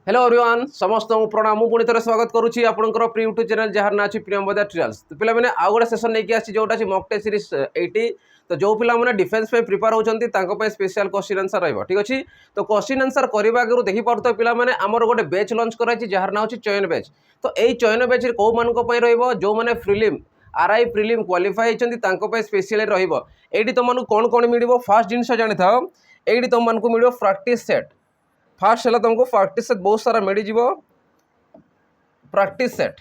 Hello everyone समस्त प्रणाम मु पुणी थे स्वागत करुच्ची आपंकर प्री यूट्यूब चैनल जार ना प्रियंवदा ट्रियल्स। तो पे आउ गोटे सेसन नहीं आसी जोटा मक टेस्ट सीरीज 80। तो जो पिला डिफेन्स प्रिपेयर होती स्पेशल क्वेश्चन आंसर रही ठीक अच्छे। तो क्वेश्चन आंसर करने आगे देखी पार्थ पे आमर गोटे बैच लंच कराई जार ना चयन बैच। तो यही चयन बैच कौ मान जो मैंने प्रिलिम आरआई प्रिलिम क्वालिफाई होती स्पेशल रही तुमको कौन कौन मिल फास्ट जिन जानी था ये तुमको मिल प्रैक्टिस सेट। फास्ट है तुमको प्रैक्टिस सेट बहुत सारा मिल जाव प्रैक्टिस सेट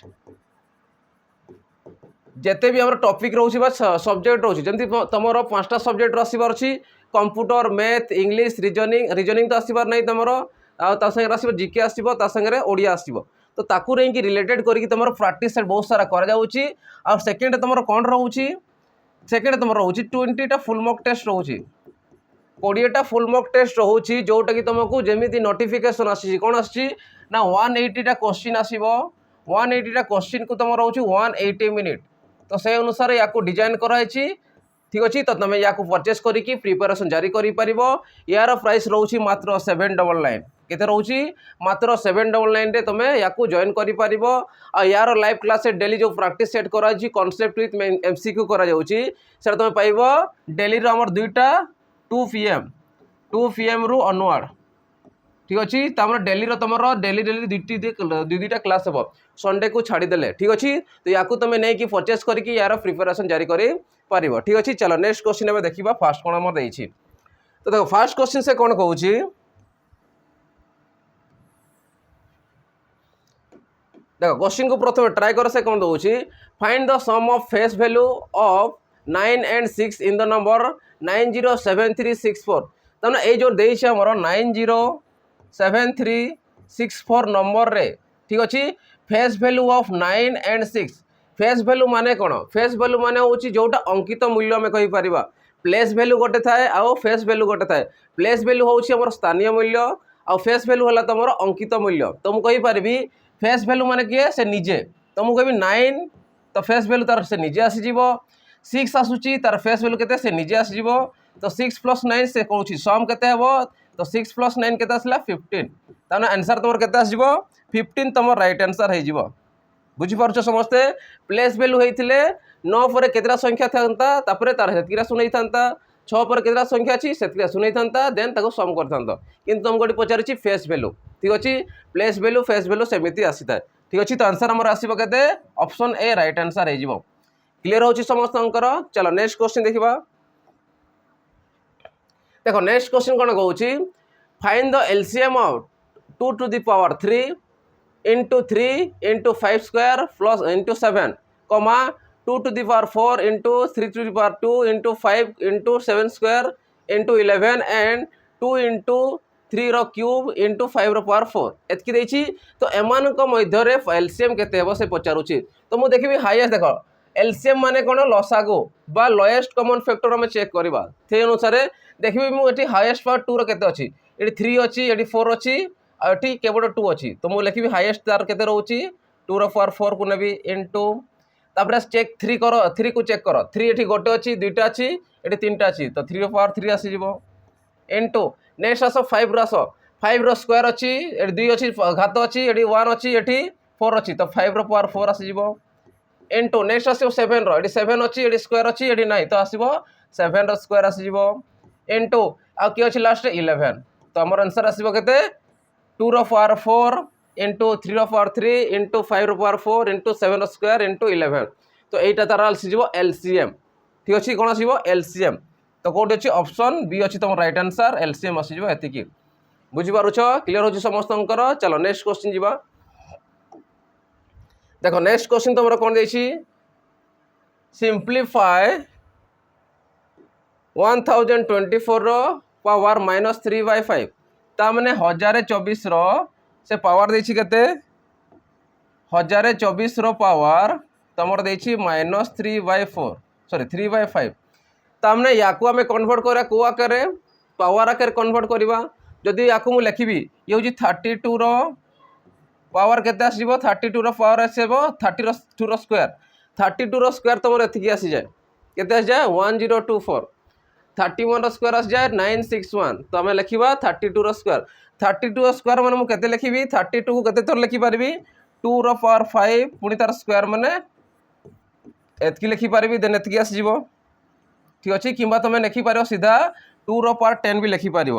जिते भी आम टॉपिक रोचे सब्जेक्ट रोचे जमी तुम 5टा सब्जेक्ट आसबार अच्छी कंप्यूटर मैथ इंग्लिश रीजनिंग तो आसबार नहीं तुम आस जीके आसंगे ओडिया आसो। तो ताकू नहीं रिलेटेड करके तुम प्रैक्टिस सेट बहुत सारा कर सेकेंड तुम कौन रोचे सेकेंड तुम रोचे 20टा फुल मॉक टेस्ट रोचे 20टा फुल मॉक टेस्ट रोचे जोटा कि तुमको जमी नोटिफिकेशन आसी कौन आसी ना 180टा क्वेश्चन आसो 180टा क्वेश्चन को तुम रोचे 180 मिनिट। तो से अनुसार या डिजाइन कराई ठीक अच्छे। तो तुम या परचेस करके प्रिपेरेसन जारी कर यार प्राइस रोचे मात्र 799 केते रोचे मात्र 799 रे तुम या जॉइन कर यार लाइव क्लास डेली जो प्रैक्टिस सेट कराई कॉन्सेप्ट विथ एमसीक्यू करा तुम पाइब डेली आमर 2टा 2 PM रु अनवर्ड ठीक अच्छे। तमर डेली तुम डेली दुईटा क्लास हम संडे को छाड़देले ठीक अच्छे। तो या तुम नहीं परचेस करके यार प्रिपेरेसन जारी कर ठीक अच्छे। चलो नेक्स्ट क्वेश्चन एवं देखा फास्ट कौन आम देती। तो देखो फास्ट क्वेश्चन से कौन कहूँ देखो क्वेश्चन को प्रथम ट्राई कर से कौन दौर find the sum of face value of 9 and 6 in the number 907364। तमें ये जो देर 907364 नंबर रे ठीक अच्छे face value of 9 and 6 face value माने कौन फेस वैल्यू माने हूँ जोटा अंकित मूल्य आम कहीपर प्लेस वैल्यू गोटे थाए आउ फेस वैल्यू गोटे थाए प्लेस वैल्यू हूँ स्थानीय मूल्य आउ फेस वैल्यू है तुम अंकित मूल्य। तो मुझे कहीपरि फेस वैल्यू माने किए से निजे तो मुझे कह 9 तो फेस वैल्यू तार से निजे आसीज 6 आसूची तार फेस वैल्यू के निजे आसीज। तो 6 + 9 से कौन सम के तो 6 + 9 के 15 ताने आंसर तुम के 15 तुम राइट आंसर हो बुझीपार समस्ते। प्लेस वैल्यू होते 9 पर केतटा संख्या था तार से सुन था 6 पर केतटा संख्या अच्छी से सुन था देन सम कर कि तुमको पचारि फेस वैल्यू ठीक अच्छे प्लेस वैल्यू फेस वैल्यू सेमती आसी था ठीक अच्छे। तो आंसर आमर आसो के ऑप्शन ए राइट आंसर हो क्लीयर हो समस्त। चलो नेक्स्ट क्वेश्चन देखा देखो नेक्स्ट क्वेश्चन कौन कहूँ find the LCM of 2 to the power 3 into 3 into 5 square plus into 7 comma 2 to the power 4 into 3 to the power 2 into 5 into 7 square into 11 and 2 into 3 रो cube into 5 रो power 4 एतकी देछि। तो एमान को मध्य रे एलसीएम केते हेबो से पचारुछि। तो मु देखिबि हाईएस्ट देखो एलसीएम माने कोन लसागु बा लोएस्ट कॉमन फैक्टर हम चेक करबा से अनुसार देखिबि मु एठी हाईएस्ट पावर 2 रो केते अछि एठी 3 अछि एठी 4 अछि एठी केवल 2 अछि। तो मु लिखिबि हाईएस्ट तार केते रहउछि 2 रो पावर 4 को नेबि इनटू तापर चेक 3 करो 3 को चेक करो 3 एठी गोटे अछि दुईटा अछि एठी तीनटा अछि तो 3 रो पावर 3 आसी जिवो इनटू नेक्स्ट आसो 5 रो आसो 5 रो स्क्वायर अछि एठी 2 अछि घात अछि एठी 1 अछि एठी 4 अछि तो 5 रो पावर 4 आसी जिवो इनटू नेक्स्ट आसो 7 रो एठी 7 अछि एठी स्क्वायर अछि एठी नाही तो आसीबो 7 रो स्क्वायर आसी जिवो इनटू आ कि अछि लास्ट 11। तो हमर आंसर आसीबो केते 2 रो पावर 4 इंटू 3 रो पावर 3 इंटू 5 रो पावर 4 इंटू 7 रो स्क्वायर इंटू 11। तो यहीटा तार आसीबो एलसीएम ठीक अच्छे कौन आसीबो एलसीएम। तो कौट अच्छी ऑप्शन बी अच्छी तुम राइट आंसर एलसीएम आसीबो एतिकी बुझीपारुछ क्लियर हो समस्त। चलो नेक्स्ट क्वेश्चन जीवा देखो नेक्स्ट क्वेश्चन तुम कौन देछि सिंप्लीफाई 1024 रो पावर -3/5 तामने 1024 रो से पावर देछि केते 1024 रो पावर तमर देछि -3/4 सॉरी 3/5 तामने याकू आमे कन्वर्ट करा को आकार पावर आकार कन्वर्ट करवा जदि याकू मु लिखिबी ये होछि 32 रो पावर केते आसीबो 32 रो पावर आसीबो 32 रो स्क्वायर 32 रो स्क्वायर तमर एथिकी आसी जाय केते आसी जाय 1024 31 स्क्वायर आस जाए 961 तो आम लिखा 32 स्क्वायर 32 स्क्वायर मैंने मुझे लिखी 32 को केते थर लिखिपारि 2 रो पावर 5 पुणी तार स्क्वायर मैंने एतकी लिखिपारि देन एतकी आसଯିव ठीक अच्छे कि तुम लिखिपार सीधा 2 रो पावर 10 भी लिखिपार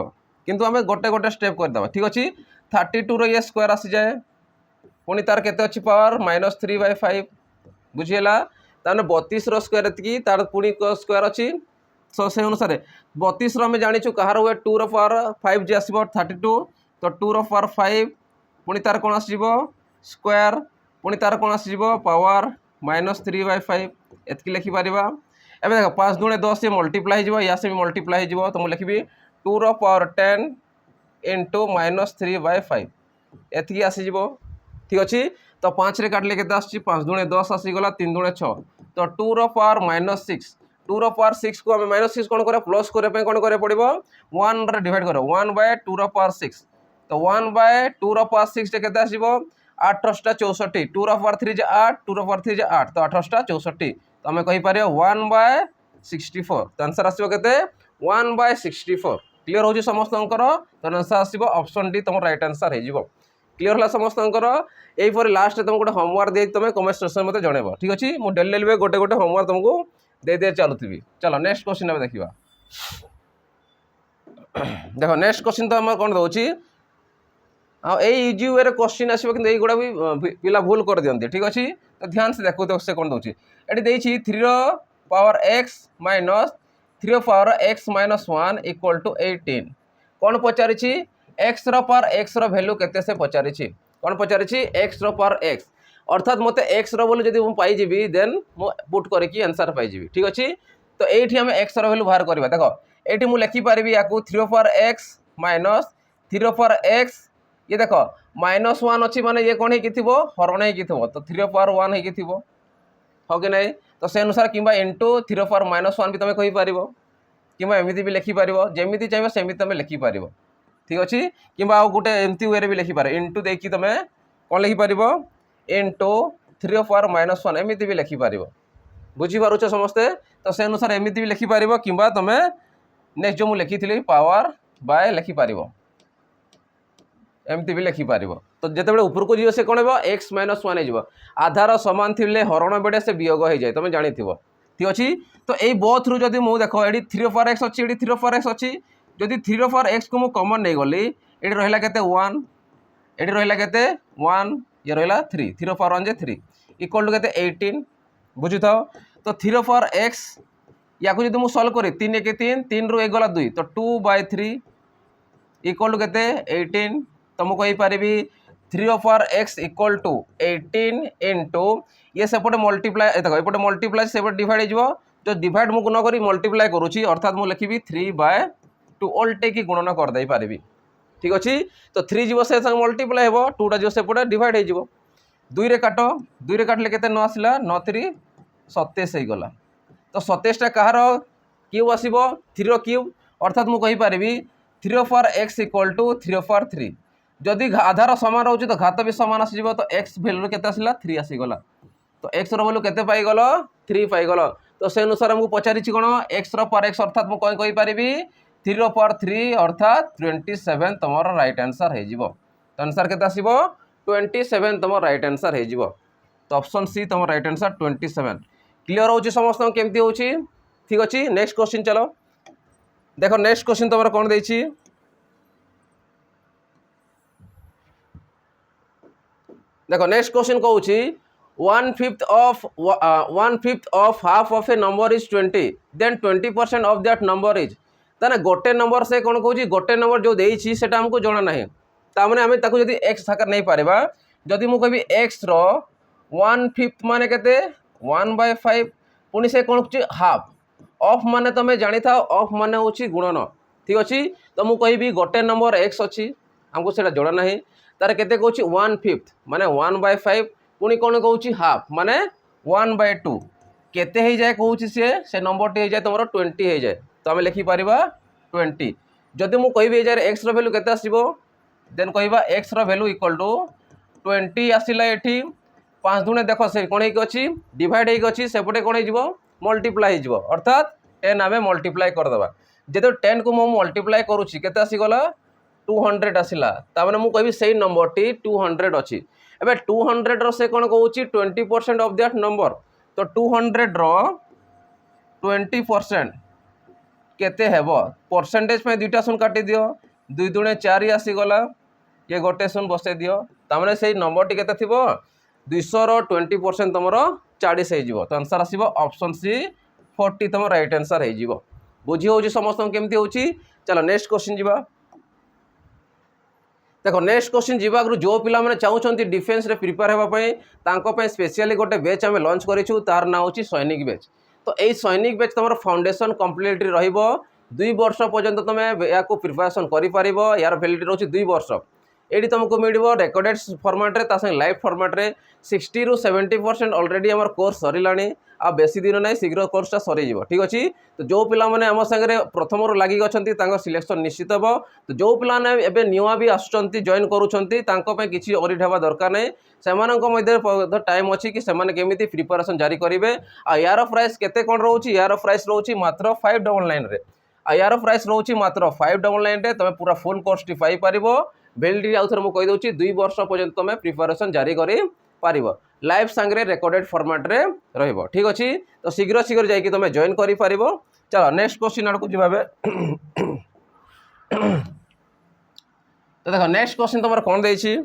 किंतु आम गोटे गोटे स्टेप करदे ठीक अच्छे 32 रो ये स्क्वायर आसी जाए पुणी तार केते अच्छी पावर -3/5 बुझीगला ताने 32 रो स्क्वायर एतकी तार पुणी स्क्वायर अच्छी सो से अनुसार 32 आम जाचु कहार हुए 2 रो पावर 5 जे आसो 32 तो 2 रो पावर 5 पुणी तार कौन आसो स्क्वायर पुणी तार कौन आसो पावर -3/5 एतकी लिखिपार एवं देख 5 दूणे 10 ये मल्टीप्लाई हो या से भी मल्टीप्लाई हो तो मुझे लिखी 2 रो पावर 10 इंटू -3/5 एतकी आसीज ठीक अच्छे तो 5 रे काटले के 5 दूणे 10 आसीगला 3 दूणे 6 तो 2 रो पावर -6 2 रो पावर 6 को आम -6 कौन कर प्लस करने कौन कर पड़ो 1 रे डिवाइड कर 1/2 रो पावर 6 तो 1/2 रो पावर 6 के 8 टा 64 2 रो पावर 3 8 2 रो पावर 3 8 तो 8 टा 64 तो आम कहीपर 1/64 तो आंसर आसो के 1/64 क्लीयर हो समस्त तो आंसर आसो ऑप्शन डी तुम राइट आंसर हो क्लीयर है समस्त यहीपर लास्ट तुम गोटे होमवर्क दे तुम कमेंट सेक्शन मत जनइब ठीक अच्छे मुझे डेली गोटे गोटे होमवर्क तुमको दे दे चलुथी चलो नेक्स्ट क्वेश्चन अब देखा देख नेक्स्ट क्वेश्चन तो आम कौन दूसरी हाँ इजी वे क्वेश्चन आसो कि गुड़ा भी पिला भूल कर दिखती ठीक अच्छे तो ध्यान से देखो तो से कौन दूसरी ये 3 रो पावर x माइनस 3 रो power x minus 1 equal to 18 कौन पचारि x रो पावर x रो वैल्यू केते से पचारि कौन पचारि x रो पावर x अर्थात मत x रो बोले जब पाइबी देन मु पुट करके आंसर पाइबी ठीक अच्छे तो ये आम x रो वैल्यू बाहर करवा देख ये मुझे लिखिपारि या 3 रो पावर x माइनस 3 रो पावर x ये देख -1 अच्छी माने ये कौन हो हरण हो तो 3 रो पावर 1 हो हाँ कि नहीं तो से अनुसार कि इंटू 3 रो पावर -1 भी तुम कहीपर कि एमती भी लिखिपार जमी चाहिए सेमती तुम लिखिपार ठीक अच्छे कि गोटे एमती वे भी लिखिपार इंटू देखिए तुम कौन लिखिपार इंटू 3 रो पावर -1 एमती भी लिखिपार बुझीपारुछ समस्ते तो से अनुसार एमती भी लिखिपार कि तुम नेक्स्ट जो मुझे लिखी पावर बाय लिखिपार एमती भी लिखिपार तो जिते उपरको जीव से कौन हो x -1 हो आधार सामान थी हरण बेड़े से वियोग हो जाए तुम जानी ठीक अच्छे तो यही बोथ रु जब मुझे देख ये 3 रो पावर x अच्छी ये 3 रो पावर x अच्छी जदि 3 रो पावर x को मुझे कमन नहीं गली ये रहा के 1 ये रहा के 1 ये रहा 3 3 रो पावर 1 जे 3 इक्वल टू के 18 बुझी था तो 3 रो पावर x या जब मुझे सल्व करी 3 1 3 3 रू 1 गला 2 तो 2/3 इक्वल टू के 18 तो मुझे कहीपरि 3 रो power x equal to 18 into ये सेपटे मल्टीप्लाई देख एपटे मल्टीप्लाई सेपटे डिवाइड हो जो डिवाइड मुझे न करी मल्टीप्लाई करुँची अर्थात मुझे लिखी 3/2 ओल्टे की गुणन करदे पारि ठीक अच्छे तो 3 जीव से मल्टीप्लाई हो 2टा जीव सेपटे डिवाइड हो 2 रे काट 2 रे काटले केते न आसला 9 3 27 हो गला तो 27टा कहार क्यूब आसो 3 रो क्यूब अर्थात मुझे कहीपरि 3 रो पावर x इक्वल टू 3 रो पावर 3 जदि आधार सामान रोचे तो घात भी सामान आसो तो x भैल्यू के 3 आसीगला तो x रो भैल्यू के पाइगल 3 पाइगल तो से अनुसार आमको पचारि कौन x रो पावर x अर्थात मुझे कहीपरि 3 रो पावर 3 अर्थात 27 तुम राइट आंसर हो तो आंसर के 27 तुम राइट आंसर हो तो ऑप्शन सी तुम राइट आंसर 27 क्लीयर हो समस्त केमती हो ठीक अच्छे नेक्स्ट क्वेश्चन चलो देखो नेक्स्ट क्वेश्चन तुम कौन देछि देखो नेक्स्ट क्वेश्चन कहूँ 1/5 of half of a number is 20 then 20% of that number is ताने गोटे नंबर से कौन कहूँ गोटे नंबर जो देछि सेटा हमको जना नहीं तामने आम जदि एक्स साकार नहीं पारिबा जदि मु कहबी एक्स रो 1/5 माने केते 1/5 पुणी से कौन कहूँ हाफ ऑफ माने तुम जानी था ऑफ माने होची गुणन ठीक अच्छे तो मु कहबी गोटे नंबर एक्स अच्छी हमको सेटा जना नहीं तार केते कहूँ 1/5 माने 1/5 पुणी कौन कहूँ हाफ माने 1/2 केते हो जाए कहूँ से नंबर टी हो जाए तुम 20 हो जाए तो आम लिखिपर 20 जदि मुझे कहि एक्स रो वैल्यू केते आसीबो देन कहबा एक्स रो वैल्यू इक्वल टू 20 आसिला एठी 5 दुणे देख से कौन होगी डिवाइड होगी सेपटे कौन हो मल्टीप्लाई हो अर्थात 10 आम मल्टीप्लाई करदे जो 10 को मु मल्टीप्लाई करूची केते आसीगला 200 आसिला तामाने मु कहबी सेही नंबर टी 200 अछि एबे 200 रो से कोन कहूची 20% ऑफ दैट नंबर तो 200 रो 20% केते हेबो परसेंटेज पे दुईटा शून्य काटी दियो 2 दुणे 4 आसीगला ये गोटे शून्य बसे दियो तामाने सेही नंबर टी केते थिबो 200 रो 20% तमरो 40 हे जिवो तो आंसर आसीबो ऑप्शन सी 40 तम राइट आंसर हे जिवो बुझी होची समस्त केमती होची चलो नेक्स्ट क्वेश्चन जिबा देखो नेक्स्ट क्वेश्चन जीवागु जो पिला माने चाहूछंती डिफेंस रे प्रिपेयर हेबा पई तांको पई स्पेशली गोटे बैच आमे लॉन्च करिछु तार ना होची सैनिक बैच तो एई सैनिक बैच तमरो फाउंडेशन कंप्लीटली रहिबो 2 वर्ष पर्यंत तमे याको प्रिपरेशन करि परिबो यार वैलिडिटी रहउची 2 वर्ष एडी तुमको मिलबो रेकॉर्डेड फॉर्मेट रे तासे लाइव फॉर्मेट रे 60 रु 70% ऑलरेडी हमर कोर्स सरिलानी आ बेसी दिन नै शीघ्र कोर्सटा सरी जीवो ठीक अछि तो जो पिला माने हम संगे प्रथम रु लागि गछंती तांको सिलेक्शन निश्चित हो तो जो पिला ने एबे न्यूआ भी आसुचंती जॉइन करूचंती तांको पे किछि ओरिट हेबा दरकार नै सेमानक मध्य टाइम अछि कि सेमाने केमिति प्रिपरेशन जारी करिवे आ यार प्राइस केते कोन रहउची यार प्राइस रहउची मात्र 599 रे आ यार प्राइस रहउची मात्र 599 रे तमे पूरा full course T pi परिबो validity आउथर मु कहि दउची 2 वर्ष पर्यंत तमे प्रिपरेशन जारी करि पारिबो लाइव संगे रेकॉर्डेड फॉर्मेट रे रहइबो ठीक अछि तो शीघ्र शीघ्र जाई कि तमे जॉइन करि पारिबो चलो नेक्स्ट क्वेश्चन आडको जिबाबे तो देखो नेक्स्ट क्वेश्चन तमर कोन देछि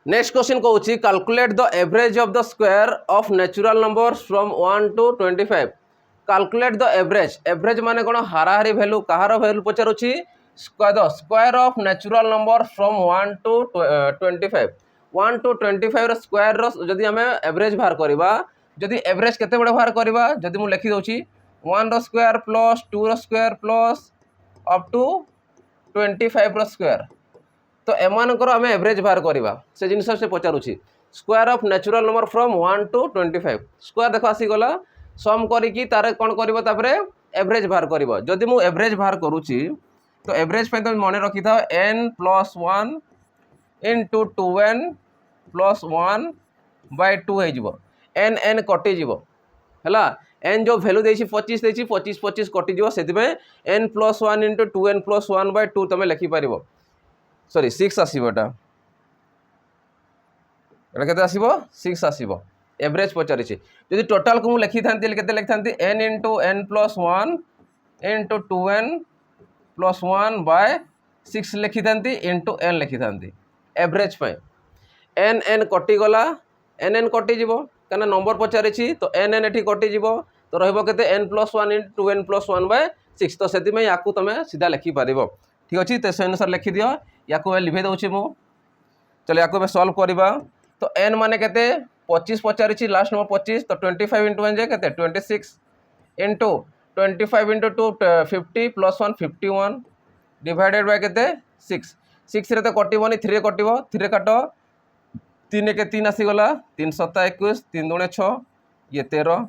नेक्स्ट क्वेश्चन कहउची calculate the average of the square of natural numbers from 1 to 25 calculate the average average माने कोन हाराहारी वैल्यू कहार वैल्यू पचारुची square of natural number from 1 to 25 1 to 25 रो स्क्वायर रो जदी हमें एवरेज बाहर करबा जदी एवरेज केते बडे बाहर करबा जदी मु लिखि दउची 1 रो स्क्वायर प्लस 2 रो स्क्वायर प्लस अप टू 25 रो स्क्वायर तो एमानकर हमें एवरेज बाहर करबा से जिनिस से पचारुची square of natural number from 1 to 25 square देखो आसी गला सम करिकी तारे कोन करबो तापरे एवरेज बाहर करबो जदी मु एवरेज बाहर करूची तो एवरेज पे तो मन रखी था n + 1 into 2n + 1 by 2 है जीवो n n कटि जीवो हला n जो वैल्यू देछि 25 देछि 25 25 कटि जीवो सेति में n + 1 into 2n + 1 by 2 तमे लिखि परिबो सॉरी 6 आसीबोटा एटा केते आसीबो 6 आसीबो एवरेज पचारि छी यदि टोटल को मु लिखि थांती केते लिखि थांती n into n + 1 into 2n + 1 by 6 लिखि थांती into n लिखि थांती एवरेज पे n n कटि गला n n कटि जीवो कना नंबर पचारि छी तो n n एठी कटि जीवो तो रहबो केते n + 1 into 2n + 1 by 6 तो सेति में याकू तमे सीधा लिखि परिबो ठीक अछि ते से अनुसार लिखि दियो याकू लिभे दउछि मु चलो याकू बे सॉल्व करबा तो n माने केते 25 पचारि छी लास्ट नंबर 25 तो 25 into 1 जे केते 26 into 25 into 2 50 + 1 51 डिवाइडेड बाय केते 6 6 रे तो कटिबोनी 3 रे कटिबो 3 रे काटो 3 के 3 आसी गला 3 7 21 3 दुणे 6 ये 13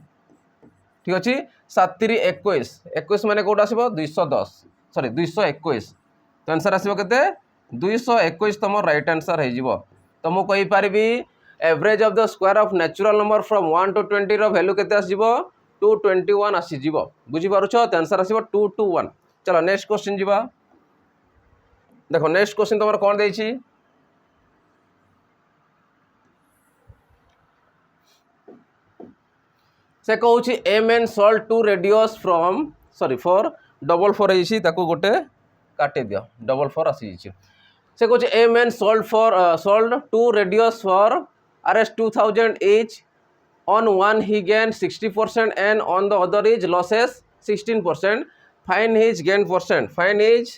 ठीक अछि 7 3 21 21 माने कोड आसीबो 210 सॉरी 221 तो आंसर आसीबो केते 221 तम राइट आंसर हे जिवो तो मु कहि पारबी average of the square of natural number from 1 to 20 रो वैल्यू केते आसीबो 221 आसी जीवो बुझी पारुछो तो आंसर आसीबो 221 चलो नेक्स्ट क्वेश्चन जीवा देखो नेक्स्ट क्वेश्चन तमर कोन देछि से कहउछि m n solve to radius from sorry 4 double 4 आइछि ताको गोटे काटे दियो डबल 4 आसी छि से कहउछि m n solved to radius for rs 2000 each on one he gained 60% and on the other is losses 16% find his gain percent find his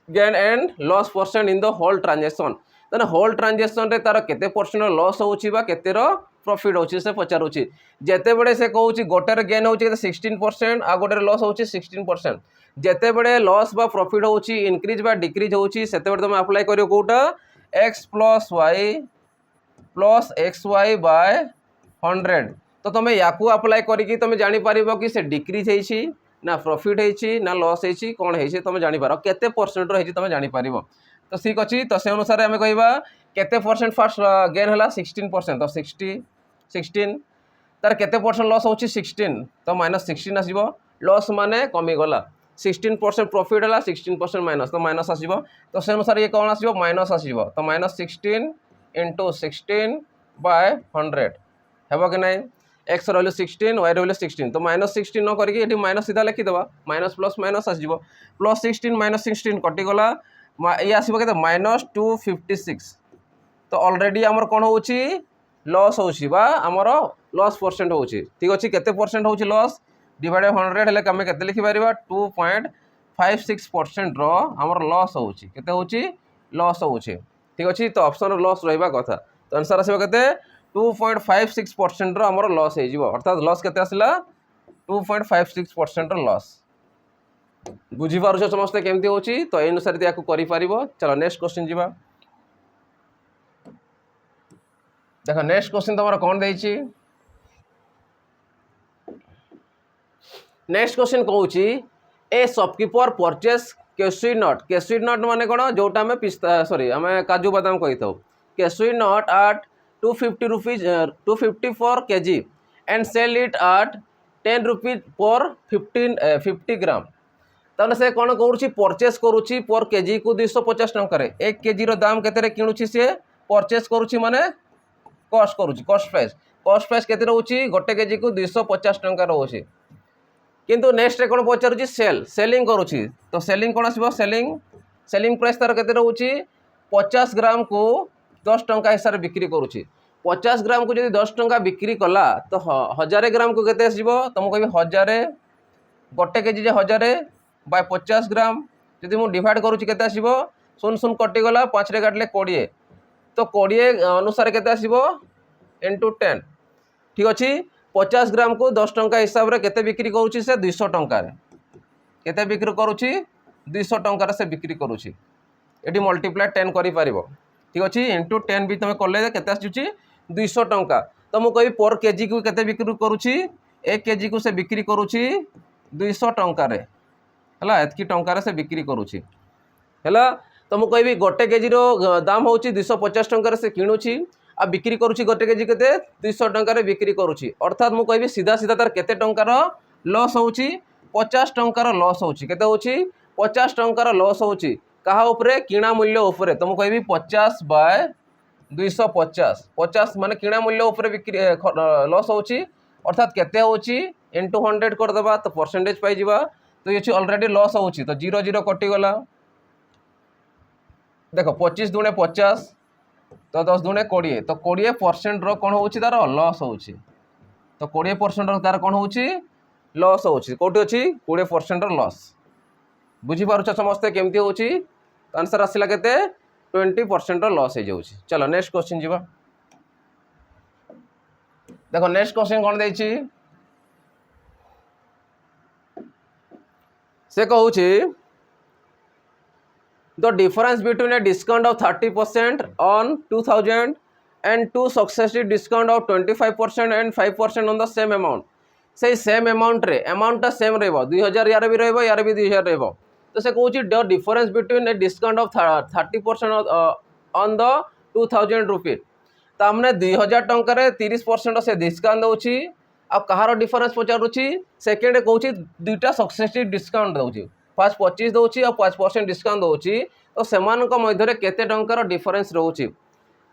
gain and loss percent in the whole transaction तने whole transaction रे तार केते percent loss होउची बा केते रो profit होउची से पचारुची जेते बडे से कहउची गोटे रे गेन होउची 16% आ गोटे रे लॉस होउची 16% जेते बडे लॉस बा प्रॉफिट होउची इंक्रीज बा डिक्रीज होउची सेते बडे तुम अप्लाई करियो कोटा x + y + xy / 100 तो तुम याकू अप्लाई करिकी तुम जानि परिबो कि से डिक्रीज हेछि ना प्रॉफिट हेछि ना लॉस हेछि कोन हेछि तुम जानि पारो केते परसेंट रो हेछि तुम जानि परिबो तो ठीक अच्छी तो से अनुसार आम कह केते परसेंट फास्ट गेन है 16% तो 16 तार केते परसेंट लॉस होची 16 तो -16 आसीबो लॉस माने कमी गला 16% प्रॉफिट हला 16% माइनस तो माइनस आसीबो तो से अनुसार ये कोन आसीबो माइनस आसीबो तो -16 * 16 / 100 हेबो कि नै x रहिलो 16 y रहिलो 16 तो -16 न करके एठी माइनस सीधा लिखि देबा माइनस प्लस माइनस आसीबो +16 -16 कटि गला ये आसीबो केते -256 तो ऑलरेडी हमर कोन होची लॉस होची बा हमर लॉस परसेंट होची ठीक अछि केते परसेंट होची लॉस डिवाइडेड 100 हेले कमे केते लिखि परिबा 2.56% रो हमर लॉस होची केते होची लॉस होची ठीक अछि तो ऑप्शन लॉस रहबा कथा तो आंसर आसीबा केते 2.56% रो हमर लॉस हे जिवो अर्थात लॉस केते आसिला 2.56% रो लॉस बुझी पारुछ समस्त केमती होची तो ए अनुसार याकू करि परिबो चलो नेक्स्ट क्वेश्चन जिबा देखो नेक्स्ट क्वेश्चन तुम्हारा कौन देइछि नेक्स्ट क्वेश्चन कहूची a shopkeeper purchase cashew nut माने कोन जोटा हमें पिस्ता सॉरी हमें काजू बादाम कहि तो cashew nut at 250 rupees 250 for KG and sell it at 10 rupees per 50 ग्राम ताने से कोन करूची परचेस करूची पर केजी को 250 टंका रे 1 केजी रो दाम केते रे किनुची से परचेस करूची माने कॉस्ट करूची कॉस्ट प्राइस केते रहउची गोटे केजी को 250 टंका रहउची किंतु नेक्स्ट रे कोन पचारुची सेलिंग करूची तो सेलिंग कोन आसीबो सेलिंग प्राइस तार केते रहउची 50 ग्राम को 10 टंका हिसाब रे बिक्री करूची 50 ग्राम को जदी 10 टंका बिक्री कला तो 1000 ग्राम को केते आसीबो तुम कहबी 1000 गोटे केजी जे 1000 बाय 50 ग्राम जदी मु डिवाइड करूची केते आसीबो सुन सुन कटि गला 5 रे काटले 20 तो 20 अनुसार केते आसीबो * 10 ठीक अछि 50 ग्राम को 10 टंका हिसाब रे केते बिक्री करूची से 200 टंका रे केते बिक्री करूची 200 टंका रे से बिक्री करूची एटी मल्टीप्लाई 10 करि पारिबो ठीक अछि * 10 भी तमे करले केते आछुची 200 टंका तो मु कहबी पर केजी को केते बिक्री करूची 1 केजी को से बिक्री करूची 200 टंका रे हला एतकी टंका रे से बिक्री करूची हला तो मु कहबी गोटे केजी रो दाम होची 250 टंका रे से किणुची आ बिक्री करूची गोटे केजी केते 200 टंका रे बिक्री करूची अर्थात मु कहबी सीधा सीधा तार केते टंका रो लॉस होची 50 टंका रो लॉस होची केते होची 50 टंका रो लॉस होची कहा ऊपरे किणा मूल्य ऊपरे तो मु कहबी 50 बाय 250 50 माने किणा मूल्य ऊपरे बिक्री लॉस होची अर्थात केते होची * 100 कर देबा तो परसेंटेज पाई जिबा तो ये ऑलरेडी लॉस होची तो 0 0 कटि गला देखो 25 दुणे 50 तो 10 दुणे 20 तो 20% रो कोन होची तार लॉस होची तो 20% रो तार कोन होची लॉस होची कोठी अछि 20% रो लॉस बुझी पारुछ समस्त केमती होची आंसर आसिला केते 20% रो लॉस हे जाउची चलो नेक्स्ट क्वेश्चन जिबा देखो नेक्स्ट क्वेश्चन कोन दैछि से कहूची the difference between a discount of 30% on 2000 and two successive discount of 25% and 5% on the same amount से सेम अमाउंट रे अमाउंट सेम रहबो 2000 यार भी रहबो यार भी 2000 रहबो तो से कहूची the difference between a discount of 30% on the 2000 rupees तो हमने 2000 टंका रे 30% से डिस्काउंट दउची आ कहार डिफरेंस पचारुची सेकंड कहूची दुईटा सक्सेसिव डिस्काउंट दउची फास्ट 25 दउची और 5% डिस्काउंट दउची तो सेमान को मध्य केते टंकार डिफरेंस रहउची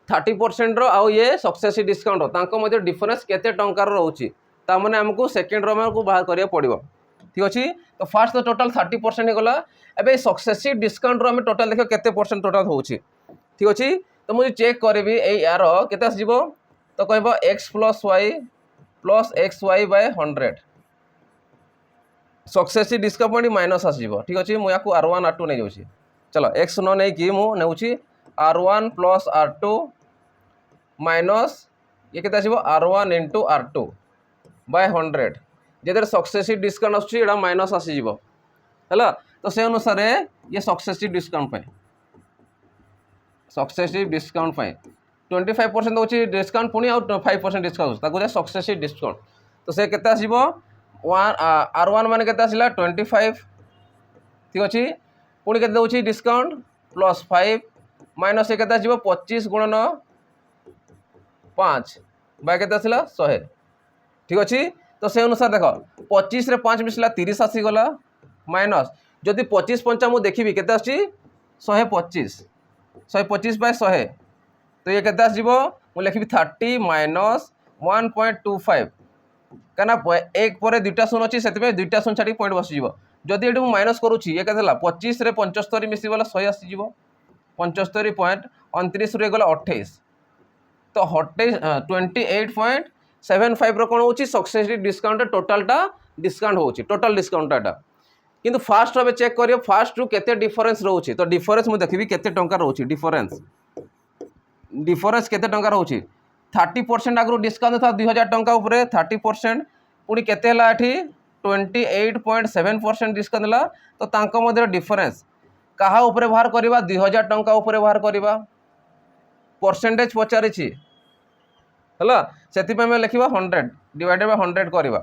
30% रो आ ये सक्सेसिव डिस्काउंट तांको मध्य डिफरेंस केते टंकार रहउची ता माने हमको सेकंड रो हमको बाहर करिया पड़िबो ठीक अछि तो फास्ट तो टोटल 30% हे गला एबे सक्सेसिव डिस्काउंट रो हम टोटल देखो केते परसेंट टोटल होउची ठीक अछि तो मुझे चेक करबी ए यार केते आसीबो तो कहबो x + y + xy / 100 successive discount minus आसीबो ठीक अछि मु याकू r1 r2 नै जाउची चलो x न नै कि मु नेउची r1 + r2 माइनस ये केते आसीबो r1 * r2 / 100 जेदर सक्सेसिव डिस्काउंट आछी एडा माइनस आसी जिवो हला तो से अनुसार ये सक्सेसिव डिस्काउंट पे सक्सेसिव डिस्काउंट पे 25% होची डिस्काउंट पुनी और 5% डिस्काउंट ताको सक्सेसिव डिस्काउंट तो से केते आसीबो r1 माने केते आसिला 25 ठीक अछि पुनी केते होची डिस्काउंट +5 माइनस केते आसीबो 25 × 5 बाय केते आसिला 100 ठीक अच्छे। तो से अनुसार देख 25 रे 5 मिसला 30 आसीगला माइनस जदि 25 पंचा मुझे देखी के 125 125 बाय 100 तो ये के मुझे लिखी 30 माइनस 1.25 कहीं एक पर दुईटा शून अच्छी से दुईटा शून छाड़ी पॉइंट बसीज जदि ये माइनस करुच्ची ये के 25 रे 75 मिसीगला 100 आसीज 75.29 रू गला 28 तो 28.75 कौन हो सक्सेसफुल डिस्काउंट टोटालटा डिस्काउंट हो टोटाल डिस्काउंट एटा किंतु फास्ट भाव चेक करियो फास्ट रु केते डिफरेंस रोचे तो डिफरेंस मु देखबी केते टंका रोचे डिफरेंस केते टंका रोचे 30% आगु डिस्काउंट था 2000 टंका उपरे 30% पुणी केते हला एठी 28.7% डिस्काउंट ला तो तांको मध्य डिफरेंस कहा उपरे बाहर करबा 2000 टंका उपरे बाहर करबा परसेंटेज पचारिछि हला सेति पे में लिखिबा 100 डिवाइडेड बाय 100 करबा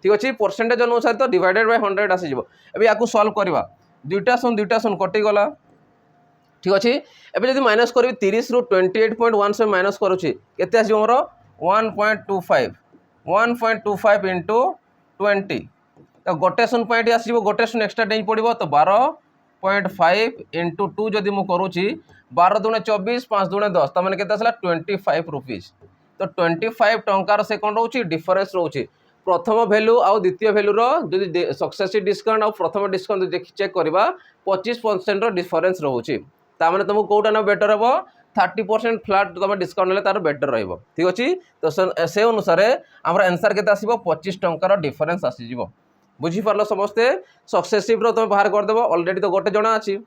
ठीक अच्छे परसेंटेज अनुसार तो डिवाइडेड बाय 100 आसीज एबे याकू सॉल्व करबा दुईटा शून कटि गला ठीक अच्छे एबे जदि माइनस करबी 30 रु 28.1 से माइनस करूछि केते आसी हमरो 1.25 इनटू 20 तो गोटे शून पॉइंट आसीबो गोटे शून एक्स्ट्रा देई पड़िबो तो 12.5 इनटू 2 जदि मु करूछि 12 दुणे 24 5 दुणे 10 त माने केते आसला 25 रुपीस तो 25 टंकार से कोन रहउछि डिफरेंस रहउछि प्रथम भैल्यू आउ द्वितीय भैल्यू रो जदि सक्सेसिव डिस्काउंट आउ प्रथम डिस्काउंट चेक करबा 25% रो डिफरेंस रहउछि ता माने तुमको कोटा ना बेटर हेबो 30% फ्लैट तुम डिस्काउंट ले तार बेटर रहिबो ठीक अछि तो से अनुसार हमर आंसर केते आसीबो 25 टंकार डिफरेंस आसी जिवो बुझी पारलो समस्ते सक्सेसिव रो तुम बाहर कर देबो ऑलरेडी तो गोटे जणा अछि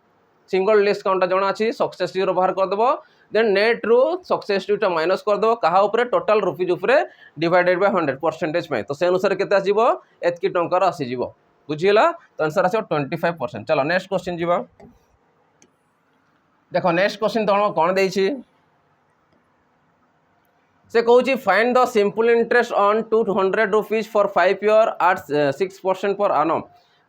सिंगल डिस्काउंट जणा अछि सक्सेसिव रो बाहर कर देबो देन नेट रू सक्सेसिव टा माइनस कर देबो कहा ऊपर टोटल रुपीज ऊपर डिवाइडेड बाय 100 परसेंटेज में तो से अनुसार केते आसीबो एतकी टंकार आसी जिवो बुझिला तो आंसर आसीबो 25%। चलो नेक्स्ट क्वेश्चन जीवा देखो नेक्स्ट क्वेश्चन तुम कौन दे से कहूँ find the simple interest on 200 rupees for 5 year at 6% per आनम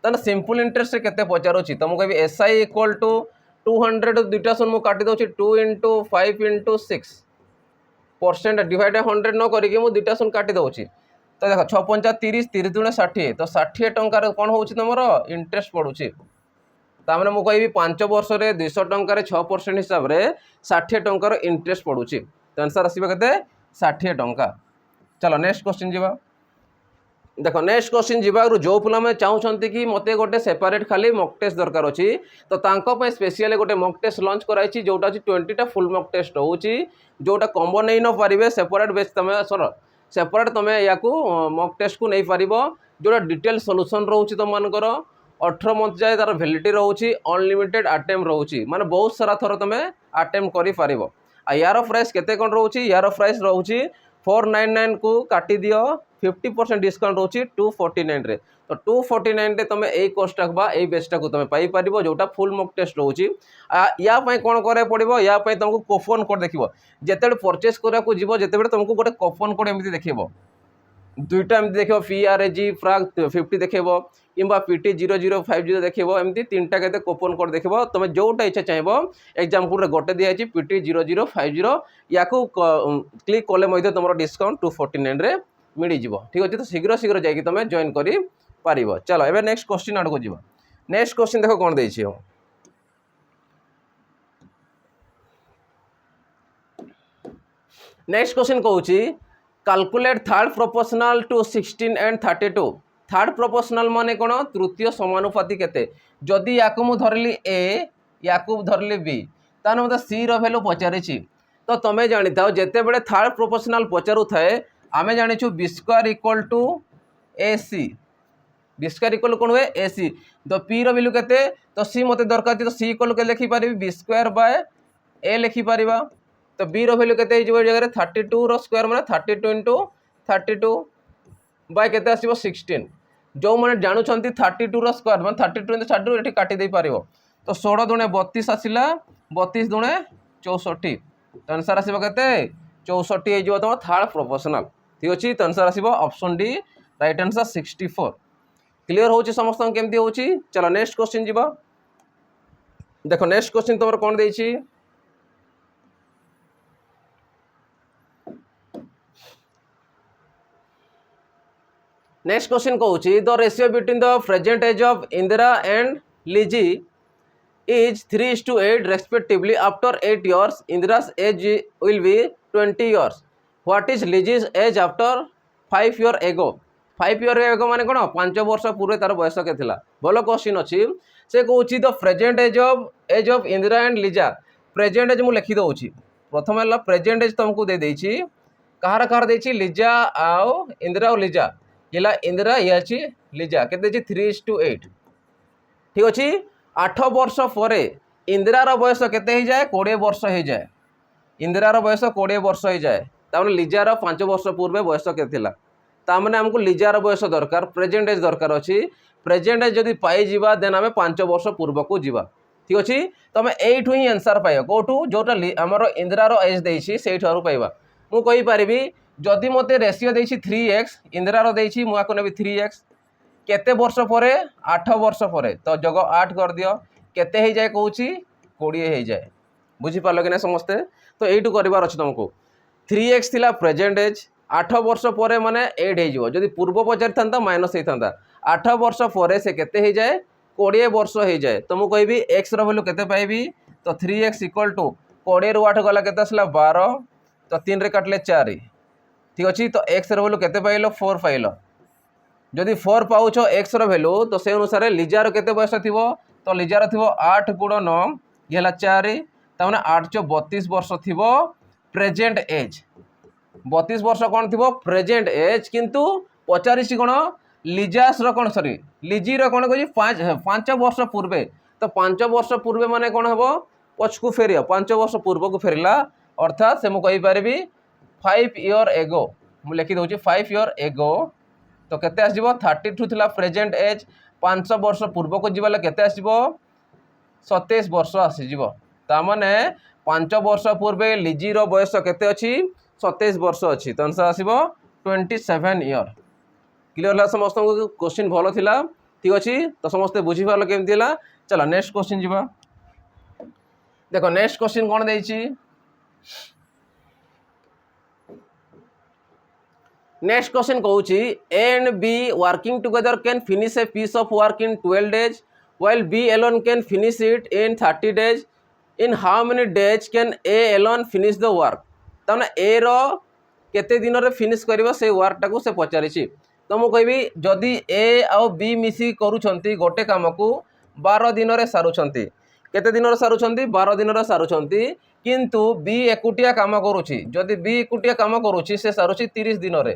तो सिंपल इंटरेस्ट से केते पचारुछि तुमको कहबी एसआई इक्वल टू 200 दुईटा शून मु काटी दउछि 2 इंटू 5 इंटू 6% डिवाइड 100 न करिके मु दुईटा शून काटी दउछि तो देख 6 पंचा 30 30 दुणे 60 तो 60 टंकार कौन होउछि तुमर इंटरेस्ट पड़ुछि तामने मु कहबी 5 वर्ष रे 200 टंकार 6% हिसाब रे 60 टंकार इंटरेस्ट पड़ुछि तो आंसर आसीबा केते 60 टंका। चलो नेक्स्ट क्वेश्चन जीवा देखो नेक्स्ट क्वेश्चन जीवा जो पिला में चाहूछंती कि मते गोटे सेपरेट खाली मॉक टेस्ट दरकार अछि तो तांको पे स्पेशली गोटे मॉक टेस्ट लॉन्च कराइछि जोटा अछि 20 टा फुल मॉक टेस्ट होउछि जोटा कॉम्बो नै न पारिबे सेपरेट बेस तमे सर सेपरेट तमे याकू मॉक टेस्ट को नै पारिबो जोटा डिटेल सॉल्यूशन रहउछि तो मानकर 18 मंथ जाए तार वैलिडिटी रोची अनलिमिटेड अटेम्प्ट रोची माने बहुत सारा थर तुम अटेम्प्ट करि पारिबो आ यार प्राइस केते कोन रोची यार प्राइस रोची 499 को काटी दियो 50% डिस्काउंट रोची 249 रे तो 249 रे तुम ए कोर्स टाक बा ए बेस टाक तुम पाई पारिबो जोटा फुल मॉक टेस्ट रोची या पई कोन करे पड़िबो या पई तुमको कूपन कोड देखिबो जेतेबे परचेस करा को जीवो जेतेबे तुमको गोटे कूपन कोड एमति देखिबो दुईटा एमती देख PRAG फ्राग 50 देखो कि PT 0050 देखो एमती तीन टा के कूपन कोड देख तुम जोटा इच्छा चाहिए एग्जांपल गोटे दिखाई PT 0050 या क्लिक कले तुम डिस्काउंट 249 रे मिल जाव ठीक अच्छे तो शीघ्र शीघ्र जाकि तुम जॉइन कर पार। चलो एवं नेक्स्ट क्वेश्चन आड़ को जी नेक्स्ट क्वेश्चन देख कौन दे नेक्स्ट क्वेश्चन कहूँ calculate third proportional to 16 and 32 third proportional माने कौन तृतीय समानुपाती केते जदि याकू मु धरली ए याकू धरली बी ताने मते सी रो वैल्यू पचारिछि तो तमे जानि थाओ जेते बेले थर्ड प्रोपोर्शनल पचारु थाए आमे जानिछु B square equal to AC B square equal कोन हुए AC तो पी रो वैल्यू केते तो सी मते दरकार तो सी इक्वल के लिखि पारिबी बी स्क्वायर बाय ए लिखि पारिबा तो बी रो वैल्यू केते हिजो जगह 32 रो स्क्वायर माने 32 इंटू 32 बाय केते आसीबो 16 जो माने जानू छंती 32 रो स्क्वायर माने 32 इंटू 32 एठी काटी दे पारिबो तो 16 दुणे 32 आसिला 32 दुणे 64 तो आंसर आसीबो केते 64 हे जो तुम थर्ड प्रोपोर्शनल ठीक अछि तो आंसर आसीबो option D right answer 64 clear होची समस्त केमती होची। चलो नेक्स्ट क्वेश्चन जीवा देखो नेक्स्ट क्वेश्चन तुमर कोन देछि नेक्स्ट क्वेश्चन कहूँ the ratio between the present age of Indira and Lizzie is 3:8 respectively. After 8 years, Indira's age will be 20 years. What is Lizzie's age after 5 years ago? 5 years ago माने कौन 5 वर्ष पूर्व तार बयस के थिला भल क्वेश्चन अच्छी से कहूँ the present age of Indira and Liza present age मुझे लिखी दूसरी प्रथम है प्रेजेंट एज तुमको दे देछि कहार कहार देछि लिजा आओ इंदिरा और लिजा ये इंदिरा ये अच्छी लिजा के 3:8 ठीक अच्छे 8 वर्ष पर इंदिरार बयस केते हो जाए 20 वर्ष हो जाए इंदिरार बयस 20 वर्ष हो जाए तामने लिजार 5 वर्ष पूर्व बयस के थिला तामने हमको लिजार बयस दरकार प्रेजेंट एज दरकार अच्छी प्रेजेंट एज जदि पाई जीवा देन आम 5 वर्ष पूर्व को जीवा ठीक अच्छे तुम एठू ही आंसर पाइब कौटू जोटा आमर इंदिरार एज देछि सेठू पाइबा मु कहि परिबी जदि मते रेशियो देछि 3x इंदिरार देछि मु आको नेबी 3x केते वर्ष पर 8 वर्ष पर तो जग 8 कर दियो केते हो जाए कहूँ 20 हो जाए बुझीपार कि ना समस्ते तो यू करार अच्छे तुमको 3x थिला प्रेजेंट एज 8 वर्ष पर माने 8 हो जदि पूर्व पचारि था माइनस होता 8 वर्ष पर से केते हो जाए 20 वर्ष हो जाए तो मुझे कहबी एक्स रैल्यू केते पाइबी तो 3x इक्वल टू 20 रू 8 गला केते आसला 12 तो 3 रे काटले 4 ठीक अच्छे तो एक्स रैल्यू केते पाइल 4 पाइल जदि 4 पाउछ एक्स रैल्यू तो से अनुसार लिजार केते बयस थिबो तो लिजार थिबो 8 × 9 ये 4 ताने 8 × 32 वर्ष थिबो प्रेजेंट एज 32 वर्ष कौन थिबो प्रेजेंट एज किंतु पचारिसी कौन लिजास कौन सॉरी लिजी कौन कह 5 वर्ष पूर्वे तो 5 वर्ष पूर्वे माने कौन हम पछकू फेर 5 वर्ष पूर्व को फेरला अर्थात से मुझे कहीपरि 5 years एगो मुझे लिखी दूसरी 5 years एगो तो केते आसीबो 32 थिला प्रेजेंट एज 500 वर्ष पूर्व को जीवाले केते आसीबो 27 वर्ष आसीजिबो ता माने 5 वर्ष पूर्वे लिजीर बयस केते अछि 27 वर्ष अछि तो आंसर आसीबो 27 years क्लियर ला समस्त को क्वेश्चन भलो थिला ठीक अछि तो समस्त बुझी पालो केमति थिला चलो नेक्स्ट क्वेश्चन जीवा देखो नेक्स्ट क्वेश्चन कोन देछि नेक्स्ट क्वेश्चन कहूँ A and B working together can finish a piece of work in 12 days while B alone can finish it in 30 days in how many days can A alone finish the work तमने A रो केते दिन रे finish करिवो से work टाको से पचारिछि तो मु कहबी जदि ए आउ बी मिसी करूछंती गोटे काम को 12 दिन रे सारुछंती केते दिन रे सारुछंती 12 दिन रे सारुछंती किंतु बी एकुटिया काम करूछि जदि बी एकुटिया काम करूछि से सारुछि 30 दिन रे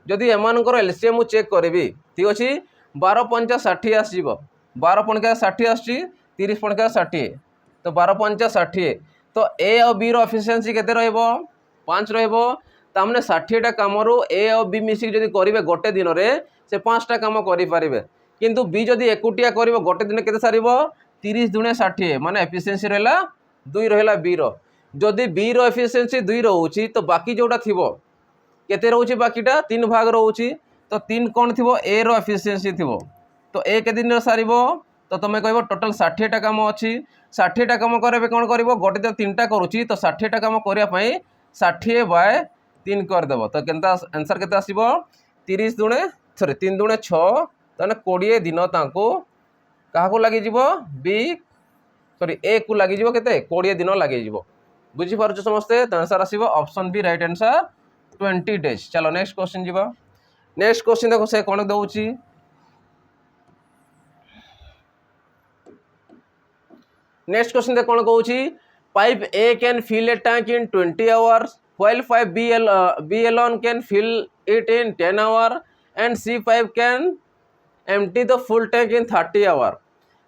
जदि एमानकर एलसीएम मु चेक करी ठीक अच्छे 12 × 5 = 60 आसब 12 × 60 आसी 30 × 60 तो 12 × 5 = 60 तो ए और बी रो एफिशिएंसी केते रहइबो 5 रहइबो तामने 60टा काम ए और बी मिसिक जदि करिवे गोटे दिन रे से 5टा काम करि पारिबे किंतु बी जदि एकुटिया करिवो गोटे दिन केते सारिबो 30 × 60 माने एफिशिएंसी रहला 2 रहला बी रो जदि बी रो एफिशिएंसी 2 रहउची तो बाकी जोटा थिबो केते रहउची बाकीटा 3 भाग रहउची तो 3 कोन थिबो ए रो एफिशिएंसी थिबो तो ए के दिन सारिबो तो तुम कहबो टोटल 60टा काम अछि 60टा काम करबे कोन करबो गोटे दिन 3टा करूची तो 60टा काम करिया पई 60/3 कर देबो तो केनता आंसर केते आसीबो 30 दुणे सॉरी 3 दुणे 6 तने 20 दिन तांको काहा को लागि जिवो बी सॉरी ए को लागि जिवो केते 20 दिन लागि जिवो बुझी पारछ समस्ते तो आंसर आसीबो option B right answer 20 days चलो नेक्स्ट क्वेश्चन जीवा नेक्स्ट क्वेश्चन देखो से कौन दउची नेक्स्ट क्वेश्चन देख कौन कहूची pipe A can fill a tank in 20 hours while pipe B alone can fill it in 10 hours and C pipe can empty the full tank in 30 hours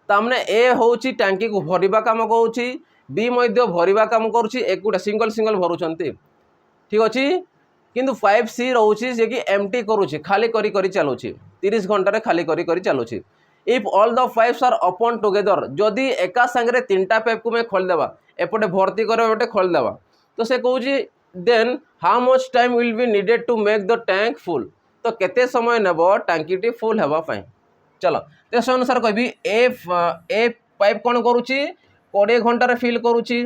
तामने ए होची टैंकी को भरिबा काम कहूची बी मध्य भरिबा काम करूची एकुटा सिंगल सिंगल भरुचंती ठीक अच्छे किंतु 5C रोचे जे कि एम्प्टी करूची खाली करी करी चलुची 30 घंटा रे खाली करी करी चलुची if all the pipes are open together जदि एका संगे 3टा पाइप को मैं खोल देबा एपटे भर्ती कर एपटे खोल देबा तो से कहूची then how much time will be needed to make the tank full तो केते समय नेबो टैंकीटी फुल हेबा पई चलो तो से अनुसार कहबी ए पाइप कोन करूची 20 घंटा रे फिल करूची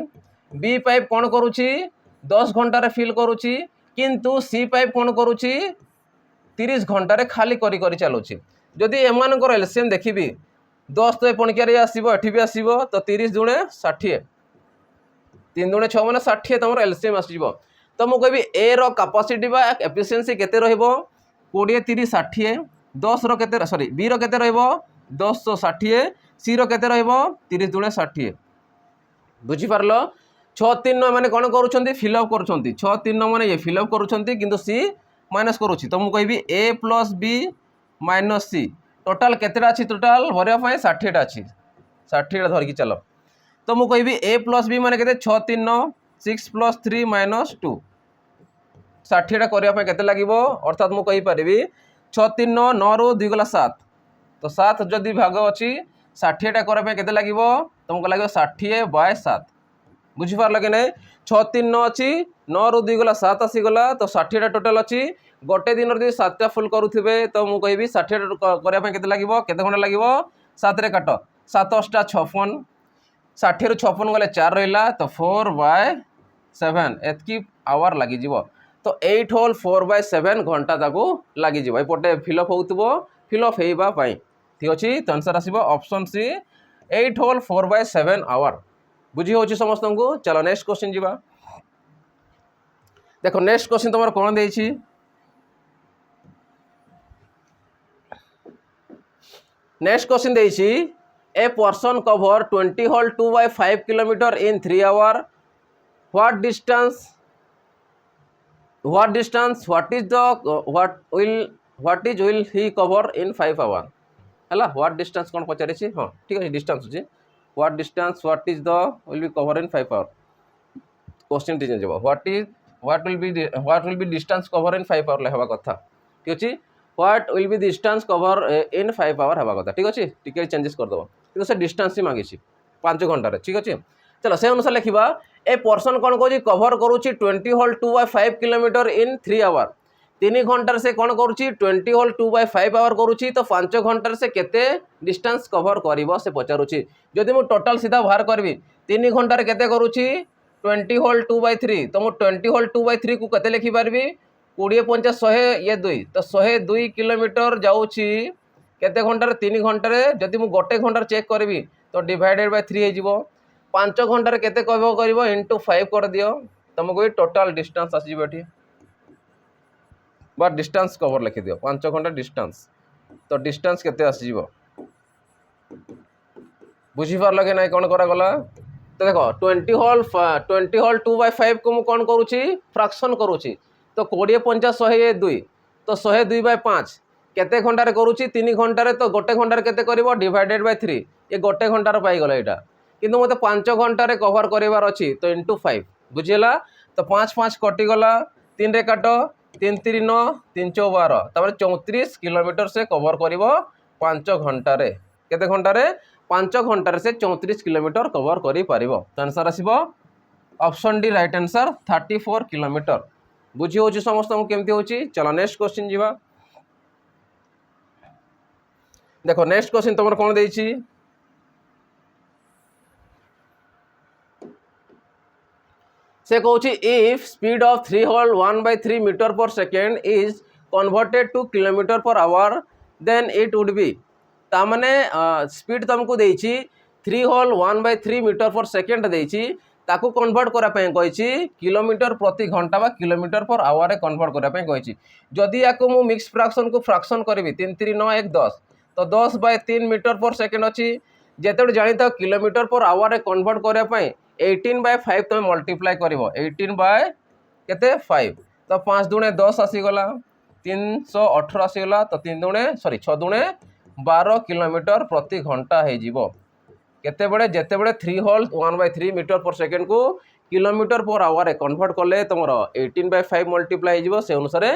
बी पाइप कोन करूची 10 घंटा रे फिल करूची किंतु सी पाइप कोन करूची 30 घंटे खाली करी करी चलुची जदि एमानकर एलसीएम देखिबी 10 तो पणकिया आसो एठी भी आसो तो 30 दुणे 60 3 दुणे 6 माने 60 तुम एलसीएम आसो तो मुझे कहबी ए रो कैपेसिटी बा एफिशिएंसी केते रहइबो 20 30 60 10 रो केते सॉरी बी रो केते रहइबो 10 60 सी रो केते रहइबो 30 दुणे 60 बुझी पारलो 6 3 9 माने कोन करूछंती फिलअप करूछंती 6 3 9 माने ये फिलअप करूछंती किंतु सी माइनस करूछि तो मुझे कहबी ए प्लस बी माइनस सी टोटाल केतेटा अछि टोटाल भरिया पय 60 टा अछि 60 टा धर की चलो तो मुझे कहबी ए प्लस बी माने केते 6 3 9 6 प्लस 3 माइनस 2 60 टा करिया पय केते लागिवो अर्थात मु कहि परिबी 6 3 9 9 रो 2 गला 7 तो 7 जदि भाग अछि 60 टा करिया पय केते लागिवो तुमको लागिवो 60 बाय 7 बुझी पारल कि नहीं 6 3 9 अच्छी 9 रू 2 गला 7 आसीगला तो 60 टा टोटाल अच्छी गोटे दिन जो 7 टा फुल करुवे तो मुझे कहबी 60 करने केते लागिवो केते घंटा लागिवो 7 रे काट 7 8 56 60 रू 56 गले 4 रहिला तो 4 बाय 7 एतकी आवर लागि जिवो तो 8 होल 4 बाय 7 घंटा ताको लागि जिवो एपटे फिलअप होउतबो फिलअप हेबा पई ठीक अछि तो आंसर आसीबो option C 8 whole 4 by 7 hour बुझी होची समस्त को चलो नेक्स्ट क्वेश्चन जीवा देखो नेक्स्ट क्वेश्चन तुम कौन देछि नेक्स्ट क्वेश्चन देछि a person cover 20 whole 2 by 5 kilometre in 3 hour what distance what is the what is will he cover in 5 hour हला व्हाट डिस्टेंस कौन पचारे छी हां ठीक है डिस्टेंस अछि what distance what is the will be cover in 5 hour question T change what will be distance cover in 5 hour लेहबा कथा ठीक अछि what will be distance cover in 5 hour हेबा कथा ठीक अछि टिके चेंजेस कर दबो तो से डिस्टेंस ही मांगी छी 5 घंटा रे ठीक अछि चलो से अनुसार लिखिबा ए पर्सन कोन कोजी कवर करूची 20 whole 2 by 5 kilometre in 3 hour 3 घंटा से कौन करुची 20 होल 2 by 5 आवर करुची तो 5 घंटा से केते डिस्टेंस कवर करिवो से पचारुची जदि मु टोटल सीधा बाहर करबी 3 घंटा रे केते करुची 20 होल 2 by 3 तो मु 20 होल 2 by 3 को केते लिखि पारबी 20 50 100 ये 2 तो 102 किलोमीटर जाउची केते घंटा रे 3 घंटा रे जदि मु गोटे घंटा चेक करबी तो डिवाइडेड बाय 3 हे जिवो 5 घंटा रे केते कहबो करिवो इनटू 5 कर दियो तुमको टोटल डिस्टेंस आसी बेठी बा डिस्टेंस कवर लिखि दियो 5 घंटा डिस्टेंस तो डिस्टेंस केते आसी जीवो बुझी पारल कि नहीं कौन करा गला तो देखो 20 होल 2 by 5 को मु कौन करूची फ्रैक्शन करूची तो 20 50 100 ये 2 तो 102 by 5 केते घंटा रे करूची 3 घंटा रे तो गोटे घंटा रे केते करिवो डिवाइडेड बाय 3 ये गोटे घंटा रे पाई गला एटा किंतु मते 5 घंटा रे कवर करिवार अछि तो इनटू 5 बुझिला तो 5 5 कटि गला 3 रे काटो 3 3 9 3 4 12 तापर 34 किलोमीटर से कवर करिवो 5 घंटा रे केते घंटा रे 5 घंटा से 34 किलोमीटर कवर करि पारिबो तो आंसर आसीबो option D right answer 34 kilometre बुझी होची समस्त को केमती होची चलो नेक्स्ट क्वेश्चन जीवा देखो नेक्स्ट क्वेश्चन तुमर कोन देछि से कहूँ if speed of 3 whole 1 by 3 metre per second is converted to kilometre per hour then it would be तामने स्पीड तुमको देछि 3 whole 1 by 3 metre per second देछि ताको कन्वर्ट करा पे कहिछि किलोमीटर प्रति घंटा बा किलोमीटर पर आवर रे कन्वर्ट करा पे कहिछि जदि याको मु मिक्स फ्रैक्शन को फ्रैक्शन करबी 3 3 9 1 10 तो 10 by 3 मीटर पर सेकेंड अछि जेतेड जानिता किलोमीटर पर आवर रे कन्वर्ट करा पे 18 by 5 तुम मल्टीप्लाई करिवो 18 by केते 5 तो 5 दुणे 10 आसी गला 318 आसी गला तो 3 दुणे सॉरी 6 दुणे 12 किलोमीटर प्रति घंटा हे जीवो केते बडे जेते बडे 3 whole 1 by 3 metre per second को किलोमीटर पर आवर रे कन्वर्ट करले तुमरो 18 by 5 मल्टीप्लाई हे जीवो से अनुसार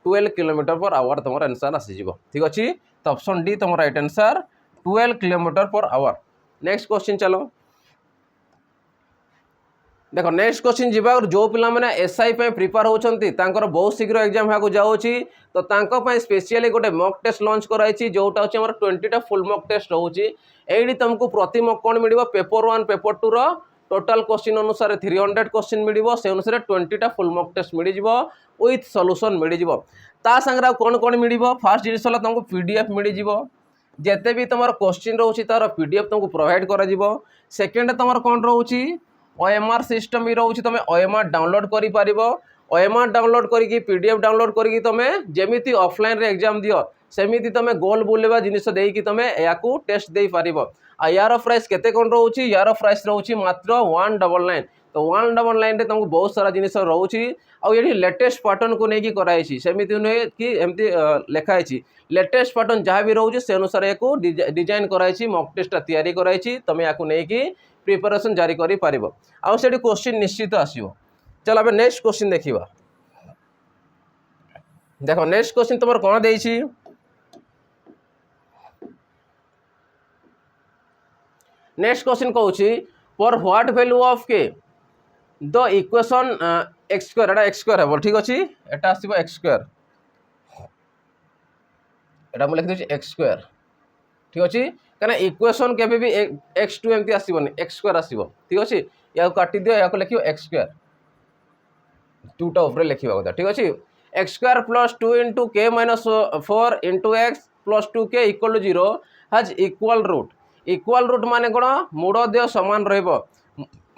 12 किलोमीटर पर आवर तुमरो आंसर आसी जीवो ठीक अछि तो ऑप्शन डी तुमरो right answer 12 kilometre per hour next question चलो देखो नेक्स्ट क्वेश्चन जीवा जो पिला माने एसआई पे प्रिपेयर होचंती तांकर बहुत शीघ्र एग्जाम हाकु जाउची तो तांको पे स्पेशली गोटे मॉक टेस्ट लॉन्च कराइची जोटा होची हमर 20 टा फुल मॉक टेस्ट होची एडी तुमको प्रति मॉक कोन मिलिबो पेपर 1 पेपर 2 रो टोटल क्वेश्चन अनुसार 300 क्वेश्चन मिल से अनुसार 20टा फुल मॉक टेस्ट मिल विथ सॉल्यूशन मिल ता संगे कौन कौन मिल फास्ट जिनिस तुमको पीडीएफ मिल जिते भी तुम क्वेश्चन रोचे तार पीडीएफ तुमको प्रोवाइड कर सेकेंड तुम कौन रोचे ओएमआर सिस्टम भी रोचे तुम ओएमआर डाउनलोड कर ओएमआर डाउनलोड करके पीडीएफ डाउनलोड करके तुम जमी ऑफलाइन एग्जाम दियो सेमिति तुम गोल बुलेवा जिनिस देकी तुम या टेस्ट दे पार यार प्राइस केते कौन रोचे यार प्राइस रोचे मात्र 199 तो 199 तुमको बहुत सारा जिनिस रोचे आउे लेटेस्ट पैटर्न को लेकिन कराई सेमती नुहे कि एमती लिखाई लेटेस्ट पैटर्न जहाँ भी रोचे से अनुसार या डिजाइन कराई मॉक टेस्ट तैयारी कराई तुम या प्रिपरेशन जारी कर पार आउे क्वेश्चन निश्चित आसो। चलो अब नेक्स्ट क्वेश्चन देखा देख नेक्स्ट क्वेश्चन तुम कौन दे नेक्स्ट क्वेश्चन कहूँ फॉर व्हाट वैल्यू ऑफ के the equation x square Etah x square हे ठीक अच्छे एटा आसो एक्स स्क्वायर एटा मुझे लिखी एक्स स्क्वायर ठीक अच्छे कहीं इक्वेशन के भी एक्स टू एमती आसबनी एक्स स्क्वायर आसो ठीक अच्छे या काटी दियो या लिख एक्स स्क्वायर टूटा ऊपर लिखा कथा ठीक अच्छे x square plus 2 into k minus 4 into x plus 2 equal to 0 has equal root माने कौन मूढ़देय सामान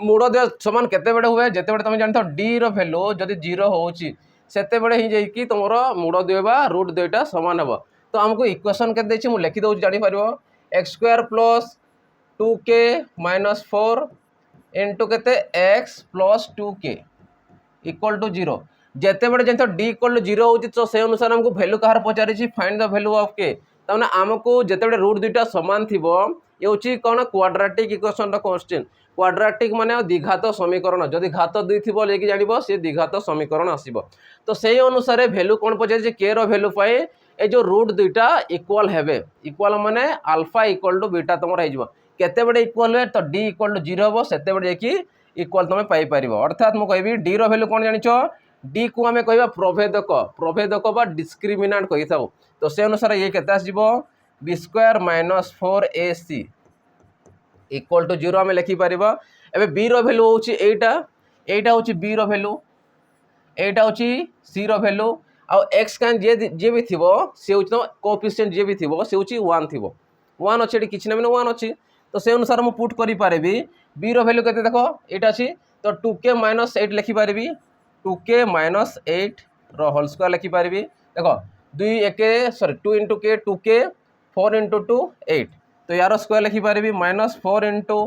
रूढ़देय सामान केते बड़े हुए जिते बड़े तुम जानता डी रैल्यू जदि 0 होते बड़े ही तुम मूढ़देय रूट दुईटा सामान हे तो आमको इक्वेशन के लिखिदे जापर x square plus 2k minus 4 into k x plus 2k equal to 0 जिते बड़े जानता डी इक्वल टू 0 हो तो से अनुसार आमको वैल्यू कहार पचारि find the value of k तमें आमको जिते बड़े रूट दुईटा सामान थी ये हूँ कौन क्वाड्रेटिक इक्वेशन क्वेश्चन क्वाड्रेटिक माने द्विघात समीकरण जदि घात 2 थी लेकिन जान सी द्विघात समीकरण आसो तो से अनुसार वैल्यू कौन पचार के रैल्यू पाए ये जो रूट दुईटा इक्वाल हे इक्वाल माने अल्फा इक्वल टू बीटा तुम होते बड़े इक्वाल हुए तो डी इक्वल टू 0 हम से बड़े इक्वाल तुम पाइपर अर्थात मुझे कहि डी रैल्यू कौन जान डी को आम कह प्रभेदक डिस्क्रिमिनाट कही था तो से अनुसार ये केते आसो b square minus 4ac equal to 0 आम लिखिपर एवं बी रैल्यू हूँ यहाँ हूँ बी रैल्यू यहाँ हूँ सी रैल्यू आउ एक्स का जी भी थी सी हूँ तो कोएफिशिएंट जी भी थी सी हूँ 1 थी 1 अच्छे कि ना 1 अच्छी तो से अनुसार मुझे पुट करें बी रैल्यू के देख ये अच्छी तो 2k माइनस 8 लिखिपर 2k माइनस 8 रोल स्क्वायर लिखिपर देख 2 इंटू के 2k 4 इंटू 2 8 तो यार स्क्वायर लिखिपर माइनस 4 इंटू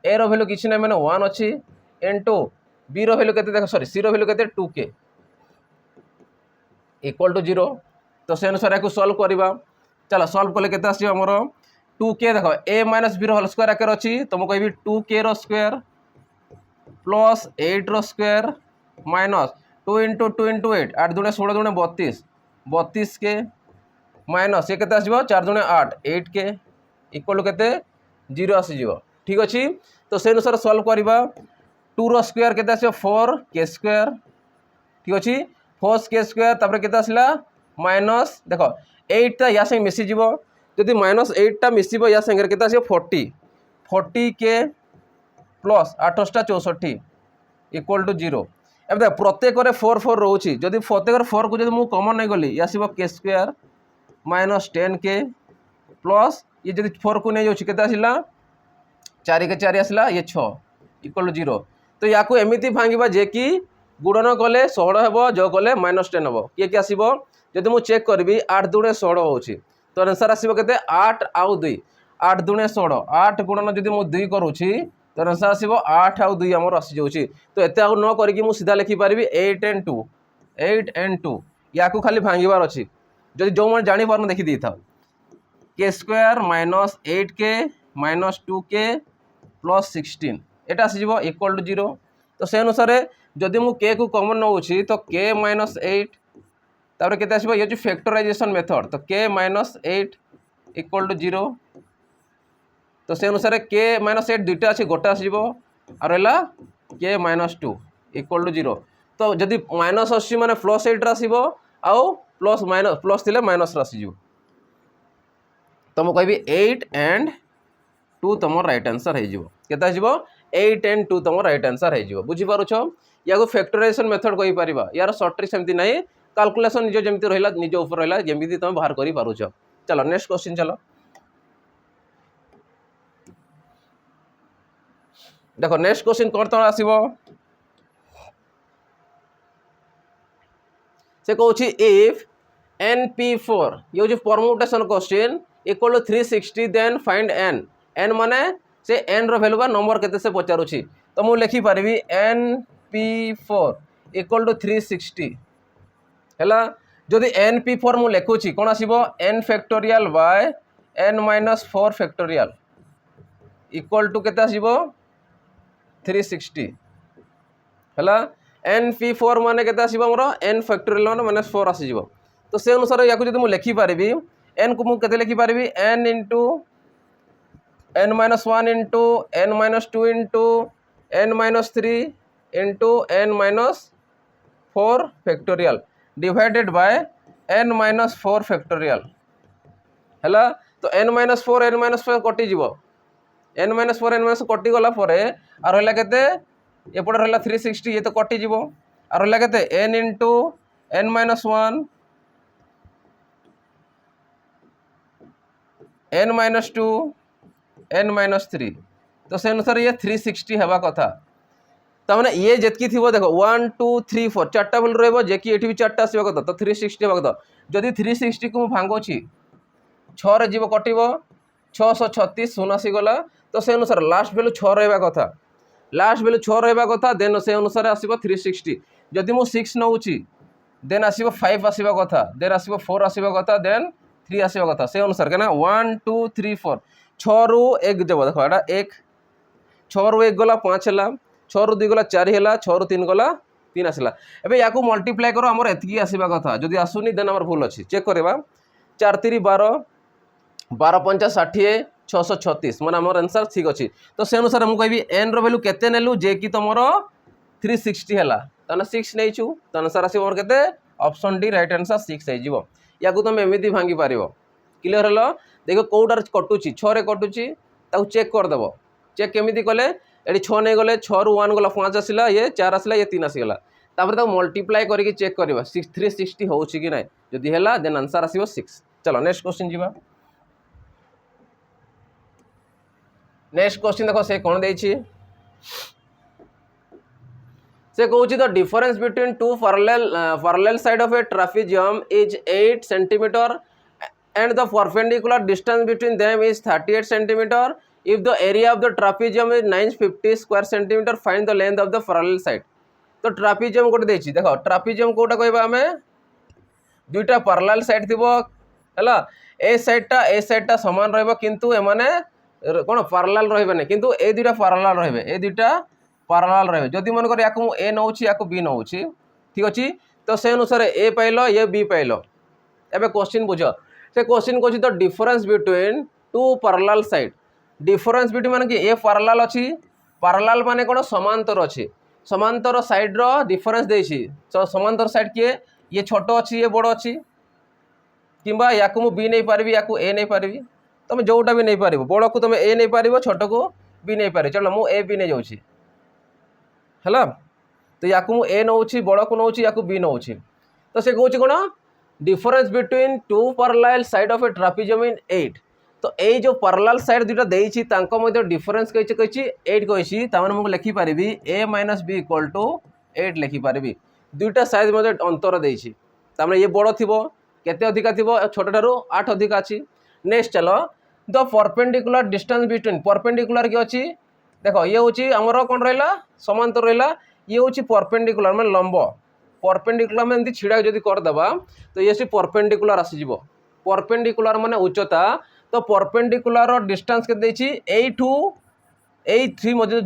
ए रैल्यू कि ना मैंने 1 अच्छी इंटू बी रैल्यू के देख सॉरी सी रैल्यू के 2k इक्वल टू 0 तो से अनुसार या सल्व करवा चलो सल्व कले के आमर 2k देख ए माइनस बी होल स्क्वायर आकर अच्छी तो मुझे कहि 2k square plus 8 square minus 2 into 8 8 दूने 16 दूने 32 के माइनस ये केते आसो 4 दूने 8 8k इक्वल टू केते 0 आसीजिवो ठीक अच्छे तो से अनुसार सल्व करवा 2 स्क्वायर केते आसो 4k स्क्वायर ठीक अच्छे 4k स्क्वायर तापर केते आसला माइनस देख 8 टा या संग मिसी जीवो जदि माइनस 8 टा मिसिबो या संगे केते आसो 40k प्लस 8 64 इक्वल टू 0 अब देख प्रत्येक 4 4 रोचे जदि प्रत्येक 4 को मुझे कमन नहीं गली आसो के स्क्वायर माइनस 10k प्लस ये जब 4 को नहीं जाऊँगी आसला 4 के 4 आसला ये 6 इक्वल टू 0 तो या एमती भांगा जे कि गुणन कले 16 हे जो कले माइनस 10 हम किए आसो जब मुझे चेक करी 8 दूने 16 हो तो आंसर आसो के 8 आउ 2 8 दूने 16 8 गुणन जब मुझे 2 करुँची तो आंसर आसो 8 आउ 2 आमर आसी जाऊँगी तो एत न करके सीधा लिखिपारि 8 and 2 या खाली भांगार अच्छी जदि जो मैंने जापार देखी दे था के square minus 8k minus 2k plus 16 Etah आसीज equal to 0 तो से अनुसार जदि मुझे को कमन नौची तो k माइनस 8 तापर केते आसीबो ये जो फैक्टराइजेशन मेथड तो k माइनस 8 इक्वल टू 0 तो से अनुसार k माइनस 8 दुईटा अच्छी गोटे आसीबो और रहा k माइनस 2 इक्वल टू 0 तो जदि माइनस आसी माने प्लस 8 आसीबो आउ प्लस माइनस प्लस थिले माइनस आसीजो तो मुझे कहि 8 and 2 तुम राइट आंसर हो केते आसीबो 8 and 2 तुम राइट आंसर हो बुझीपारुछ या फैक्टराइजेशन मेथड कहि परिबा यार शॉर्ट ट्रिक सेमती नहीं कैलकुलेशन निज जमती रहिला निज ऊपर रहिला जेमती तुम बाहर करि पारुछ। चलो नेक्स्ट क्वेश्चन चलो देखो नेक्स्ट क्वेश्चन कौन तो आसीबो से कहूँ इफ np4 ये जो permutation question equal to 360 then find n माने से n रो वैल्यू बा नंबर केते से पचारुछि तो मु लिखि परबी np4 इक्वल टू 360 हैला जदि np4 मु लिखुछि कोन आसीबो n factorial by n minus 4 factorial equal to केते आसीबो 360 हैला np4 माने केते आसीबो हमरो n फैक्टोरियल माने -4 आसी जिवो तो से अनुसार या को जदि मु लिखि पारिबी n को मु केते लिखि पारिबी n into n minus 1 into n minus 2 into n minus 3 into n minus 4 factorial divided by n minus 4 factorial हैला तो n minus 4 कटि जिवो n minus 4 n minus कटि गला परे आ रहला केते एपड रहला 360 ये तो कटि जिवो आ रहला केते n into n minus 1 n minus 2 n minus 3 तो से अनुसार ये 360 हेबा कथा त माने ये जेतकी थिबो देखो 1 2 3 4 चारटा वैल्यू रहबो जे कि एठी भी चारटा आसीबा कथा तो 360 हेबा कथा जदि 360 को भांगो छी 6 रे जीव कटिबो 636 शून्य आसी गला तो से अनुसार लास्ट वैल्यू 6 रहबा कथा लास्ट वैल्यू 6 रहबा कथा देन से अनुसार आसीबो 360 जदि मु 6 नउची देन आसीबो 5 आसीबा कथा देन आसीबो 4 आसीबा कथा देन 3 आसीबा कथा से अनुसार केना 1 2 3 4 6 रु 1 जब देखो एटा 1 6 रु 1 गला 5 हला 6 रु 2 गला 4 हला 6 रु 3 गला 3 आसला एबे याकू मल्टीप्लाई करो हमर एतकी आसीबा कथा जदि आसुनी देन हमर भूल अछि चेक करबा 4 3 12 12 5 60 636 माने हमर आंसर ठीक अछि तो से अनुसार हम कहबी n रो वैल्यू केते नेलु जे कि तमरो 360 हला तने 6 नेइछु त आंसर आसी हमर केते ऑप्शन डी राइट आंसर 6 आइ जिवो याकू तुम एमिति भांगी पारिबो क्लियर हलो देखो कोउटार कटुची 6 रे कटुची ताऊ चेक कर देबो चेक केमिति कले एडी 6 नै गले 6 रु 1 गला 5 आसिला ये 4 आसिला ये 3 आसी गला तापर ताऊ मल्टीप्लाई करिके चेक करबा 360 होउची कि नै जदि हला देन आंसर आसीबो 6 चलो नेक्स्ट क्वेश्चन जिबा नेक्स्ट क्वेश्चन देखो से कोन देइची से कहूँ the difference between to parallel side of a trapezium is 8 centimetre and the perpendicular distance between them is 38 centimeter. If the area of the trapezium is 950 square centimeter, find the length of the parallel side. तो trapezium कोटे देछि देखो trapezium Kota कहबा हमें दुईटा parallel side थिबो हला ए साइडटा समान रहबो किंतु एमाने कोन parallel रहबे नै किंतु ए दुईटा parallel रहबे ए दुईटा parallel रहबे जदि मन कर याकू ए नउछि याकू बी नउछि ठीक अछि तो से अनुसार ए पाइलो ये बी पाइलो एबे क्वेश्चन बुझो से क्वेश्चन को the difference between two parallel side difference between माने कि ए पैरेलल अछि पैरेलल माने कोन समांतर अछि समांतर साइड रो डिफरेंस देछि तो समांतर साइड के ये छोटो अछि ये बड़ अछि किबा याकू मु बी नै पारबी याकू ए नै पारबी तुम जोटा भी नै पारिबो बड़ को तुम ए नै पारिबो छोटो को बी नै पारि चलो मु ए बी नै जाउछि हला तो याकू मु ए नउछि बड़ को नउछि याकू बी नउछि तो से कहउछि कोन difference between two parallel side of a trapezium in 8 तो ए जो पैरेलल साइड दुटा देछि तांको मध्ये डिफरेंस कहिछि 8 कहिछि त माने मु लिखि पारिबी a - b = 8 लिखि पारिबी दुटा साइड मध्ये अंतर देछि त माने ये बड़ थिबो केते अधिका थिबो छोटा थारु 8 अधिका अछि नेक्स्ट चलो the perpendicular distance between perpendicular के अछि देखो ये होछि हमरो कोन रहला समांतर रहला ये होछि परपेंडिकुलर माने लंब परपेंडिकुलर में छिड़ा जदि कर दबा तो ये सी परपेंडिकुलर आसी जिवो परपेंडिकुलर माने उच्चता तो परपेंडिकुलर डिस्टेंस के देछि ए टू ए 3 मध्ये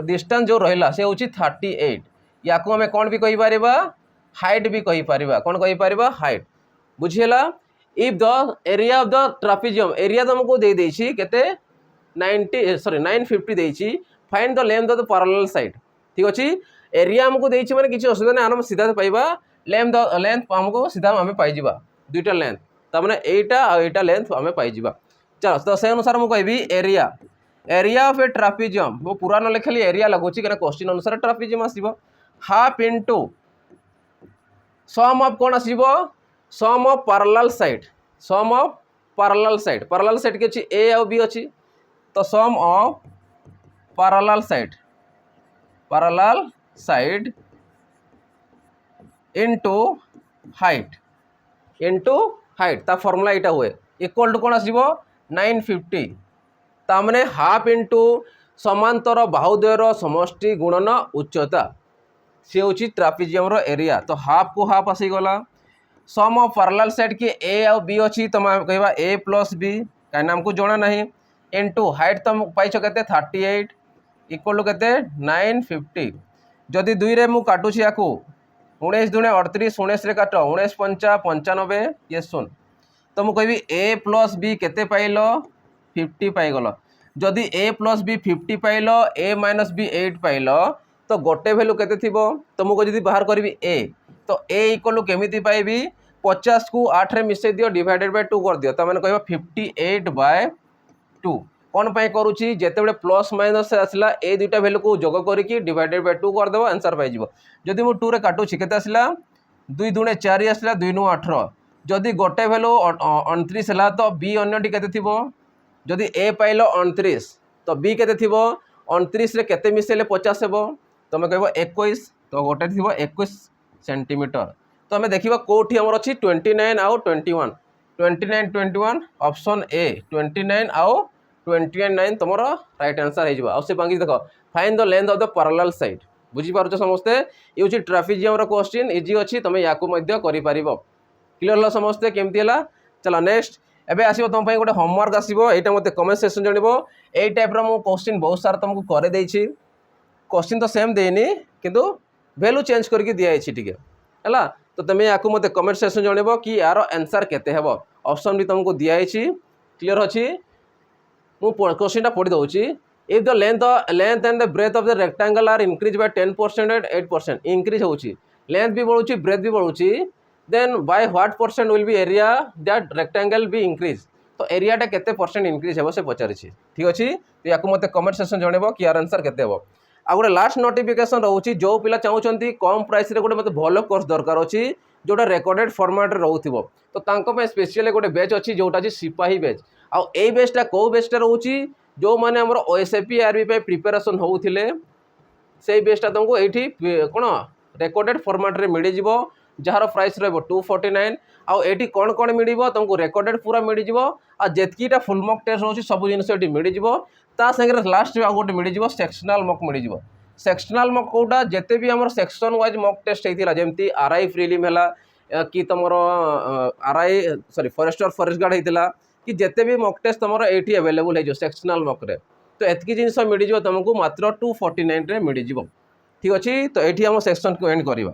डिस्टेंस जो रहला से होछि 38 याकू हमें कोन भी कहि पारिबा हाइट भी कहि पारिबा कोन कहि पारिबा हाइट बुझियला if the area of the trapezium area तुमको दे देछि केते 950 देछि find the length of the parallel side ठीक अछि एरिया हमको देछि माने किछि असुविधा नै हम सीधा पाइबा लेंथ हमको सीधा हमें पाइ जिबा दुईटा लेंथ त माने एटा आ एटा लेंथ हमें पाइ जिबा चलो तो से अनुसार हम कहबी area area of a trapezium मो पूरा न लिखली एरिया लगुची कहीं क्वेश्चन अनुसार ट्रापिजियम आसीबो हाफ इनटू सम ऑफ कौन आसीबो sum of parallel side sum of parallel side के अछि ए और बी अछि तो sum of parallel side into height ता फॉर्मूला इटा हुए इक्वल टू कौन आसीबो 950 तामने हाफ इनटू समांतर बाहुद्वयर समष्टि गुणन उच्चता सी हूँ ट्रापिजियम रो एरिया तो हाफ को हाफ आसीगला सम ऑफ पैरेलल साइड की ए और बी अच्छी तुम कहवा ए प्लस बी कहीं आमको जना ना इनटू हाइट तुम पाइछ के 38 इक्वल टू के 950 जदि दुई रे मु काटुची या 19 दूने 38 19 रे काट 19 पंचा 95 ये सुन तो मुझे कहि ए प्लस बी केते पाइल 50 पाइगल जदि ए प्लस बी 50 पाइल ए माइनस बी 8 पाइल तो गोटे भैल्यू केते थिबो तो मुझे जदि बाहर करी ए तो ए इक्वल टू केमिति पाइबी 50 को 8 रे मिसई दियो डिवाइडेड बाय 2 कर दियो त माने कहबा 58/2 कौन पाई करूची जेतेबेले प्लस माइनस आसला ए दुईटा भैल्यू को जोग करिकी डिवाइडेड बाय 2 कर देबो आंसर पाई जिवो जदि मु 2 रे काटुची केते आसला 2 दूने 4 आसला 2 नु 18 जदि गोटे भैल्यू 29 हला तो बी अन्यटी केते थिबो जदि ए पाइलो 29 तो बी केते थिबो 29 रे केते मिसेले 50 हेबो तमे कहबो 21 तो गोटे थिबो 21 सेंटीमीटर तो आम देखा कौटी आमर अच्छी 29 आउ 21 29 21 ऑप्शन ए 29 आउ 29 तुम राइट आंसर हो से बाकी देख find the length of the parallel side बुझीपार समस्ते ये ट्रापिजियम क्वेश्चन इजी अच्छी तुम या क्लियर है समस्ते केमती है चलो नेक्स्ट एबे आसीबो तुम गोटे होमवर्क आसीबो एटा मते कमेंट सेक्शन जणिबो ए टाइप रो मो क्वेश्चन बहुत सारा तुमको करे देछि क्वेश्चन तो सेम देनी किंतु वैल्यू चेंज करके दिया ठीक है तो तुम्हें या मत कमेंट सेक्शन जनइब कि यार आंसर केते हेबो ऑप्शन भी तुमको दिखाई क्लियर अच्छी मु क्वेश्चन पढ़ी दूसरी if the length and the breadth of the rectangle are increase by 10% and 8% increase होची लेंथ भी बढ़ुची ब्रेथ भी बढ़ुची then by what percent will be area that rectangle be increase तो एरियाटा केते परसेंट इंक्रीज हेबो से पचारि ठीक अच्छी तो या मत कमेंट सेक्शन जनइब कि यार आंसर केते हेबो आ गोटे लास्ट नोटिफिकेशन रोचे जो पिला चाहूँगी कम प्राइस रे गोटे मत भल कोर्स दरकार अच्छी जोटा रेकर्डेड फॉर्मेट रे रहउथिबो तो तांको स्पेशली गोटे बैच अच्छी जोटा अच्छी सिपाही बैच आउ ए बैचटा कौ बैचटा रोचे जो मैंने आमर ओएसएपी आरबी प्रिपेरेसन होउथिले से बैचटा तुमको ये कौन रेकर्डेड फॉर्मेट रे मिल जिवो जार प्राइस रहिबो 249 आउ एटी कौन कौन मिल तुमको रेकर्डेड पूरा मिल जिवो आ जेतकीटा फुल मॉक टेस्ट रोचे सब जिनस ये मिल जिवो ता संगे लास्ट आउ गोटे मिल जिवो सेक्शनल मॉक मिल जिवो सेक्शनल मॉक कोटा जेते भी हमर सेक्शन वाइज मॉक टेस्ट हेतिला जेमती आरआई प्रीलिम हला कि तमर RI sorry forester forest guard हेतिला कि जेते भी मॉक टेस्ट तमर एटी अवेलेबल हे जो सेक्शनल मॉक रे तो एतकी जिनस मिल जिवो तुमको मात्र 249 रे मिल जिवो ठीक अछि तो एठी हम सेक्शन को एंड करबा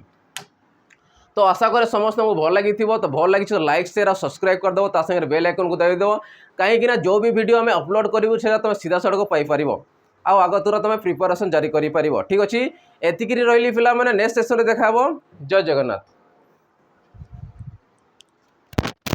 तो आशा करे समस्त को भल लगी तो भल लगी तो लाइक शेयर और सब्सक्राइब कर दो ता संगे बेल आइकन को दबाई दो कहीं जो भी वीडियो आम अपलोड करूँ से तुम सीधा सड़क पाइपर आग तुर तुम प्रिपरेशन जारी कर ठीक अच्छे एतिक रही पे नेक्स्ट सेशन में देखा जय जगन्नाथ।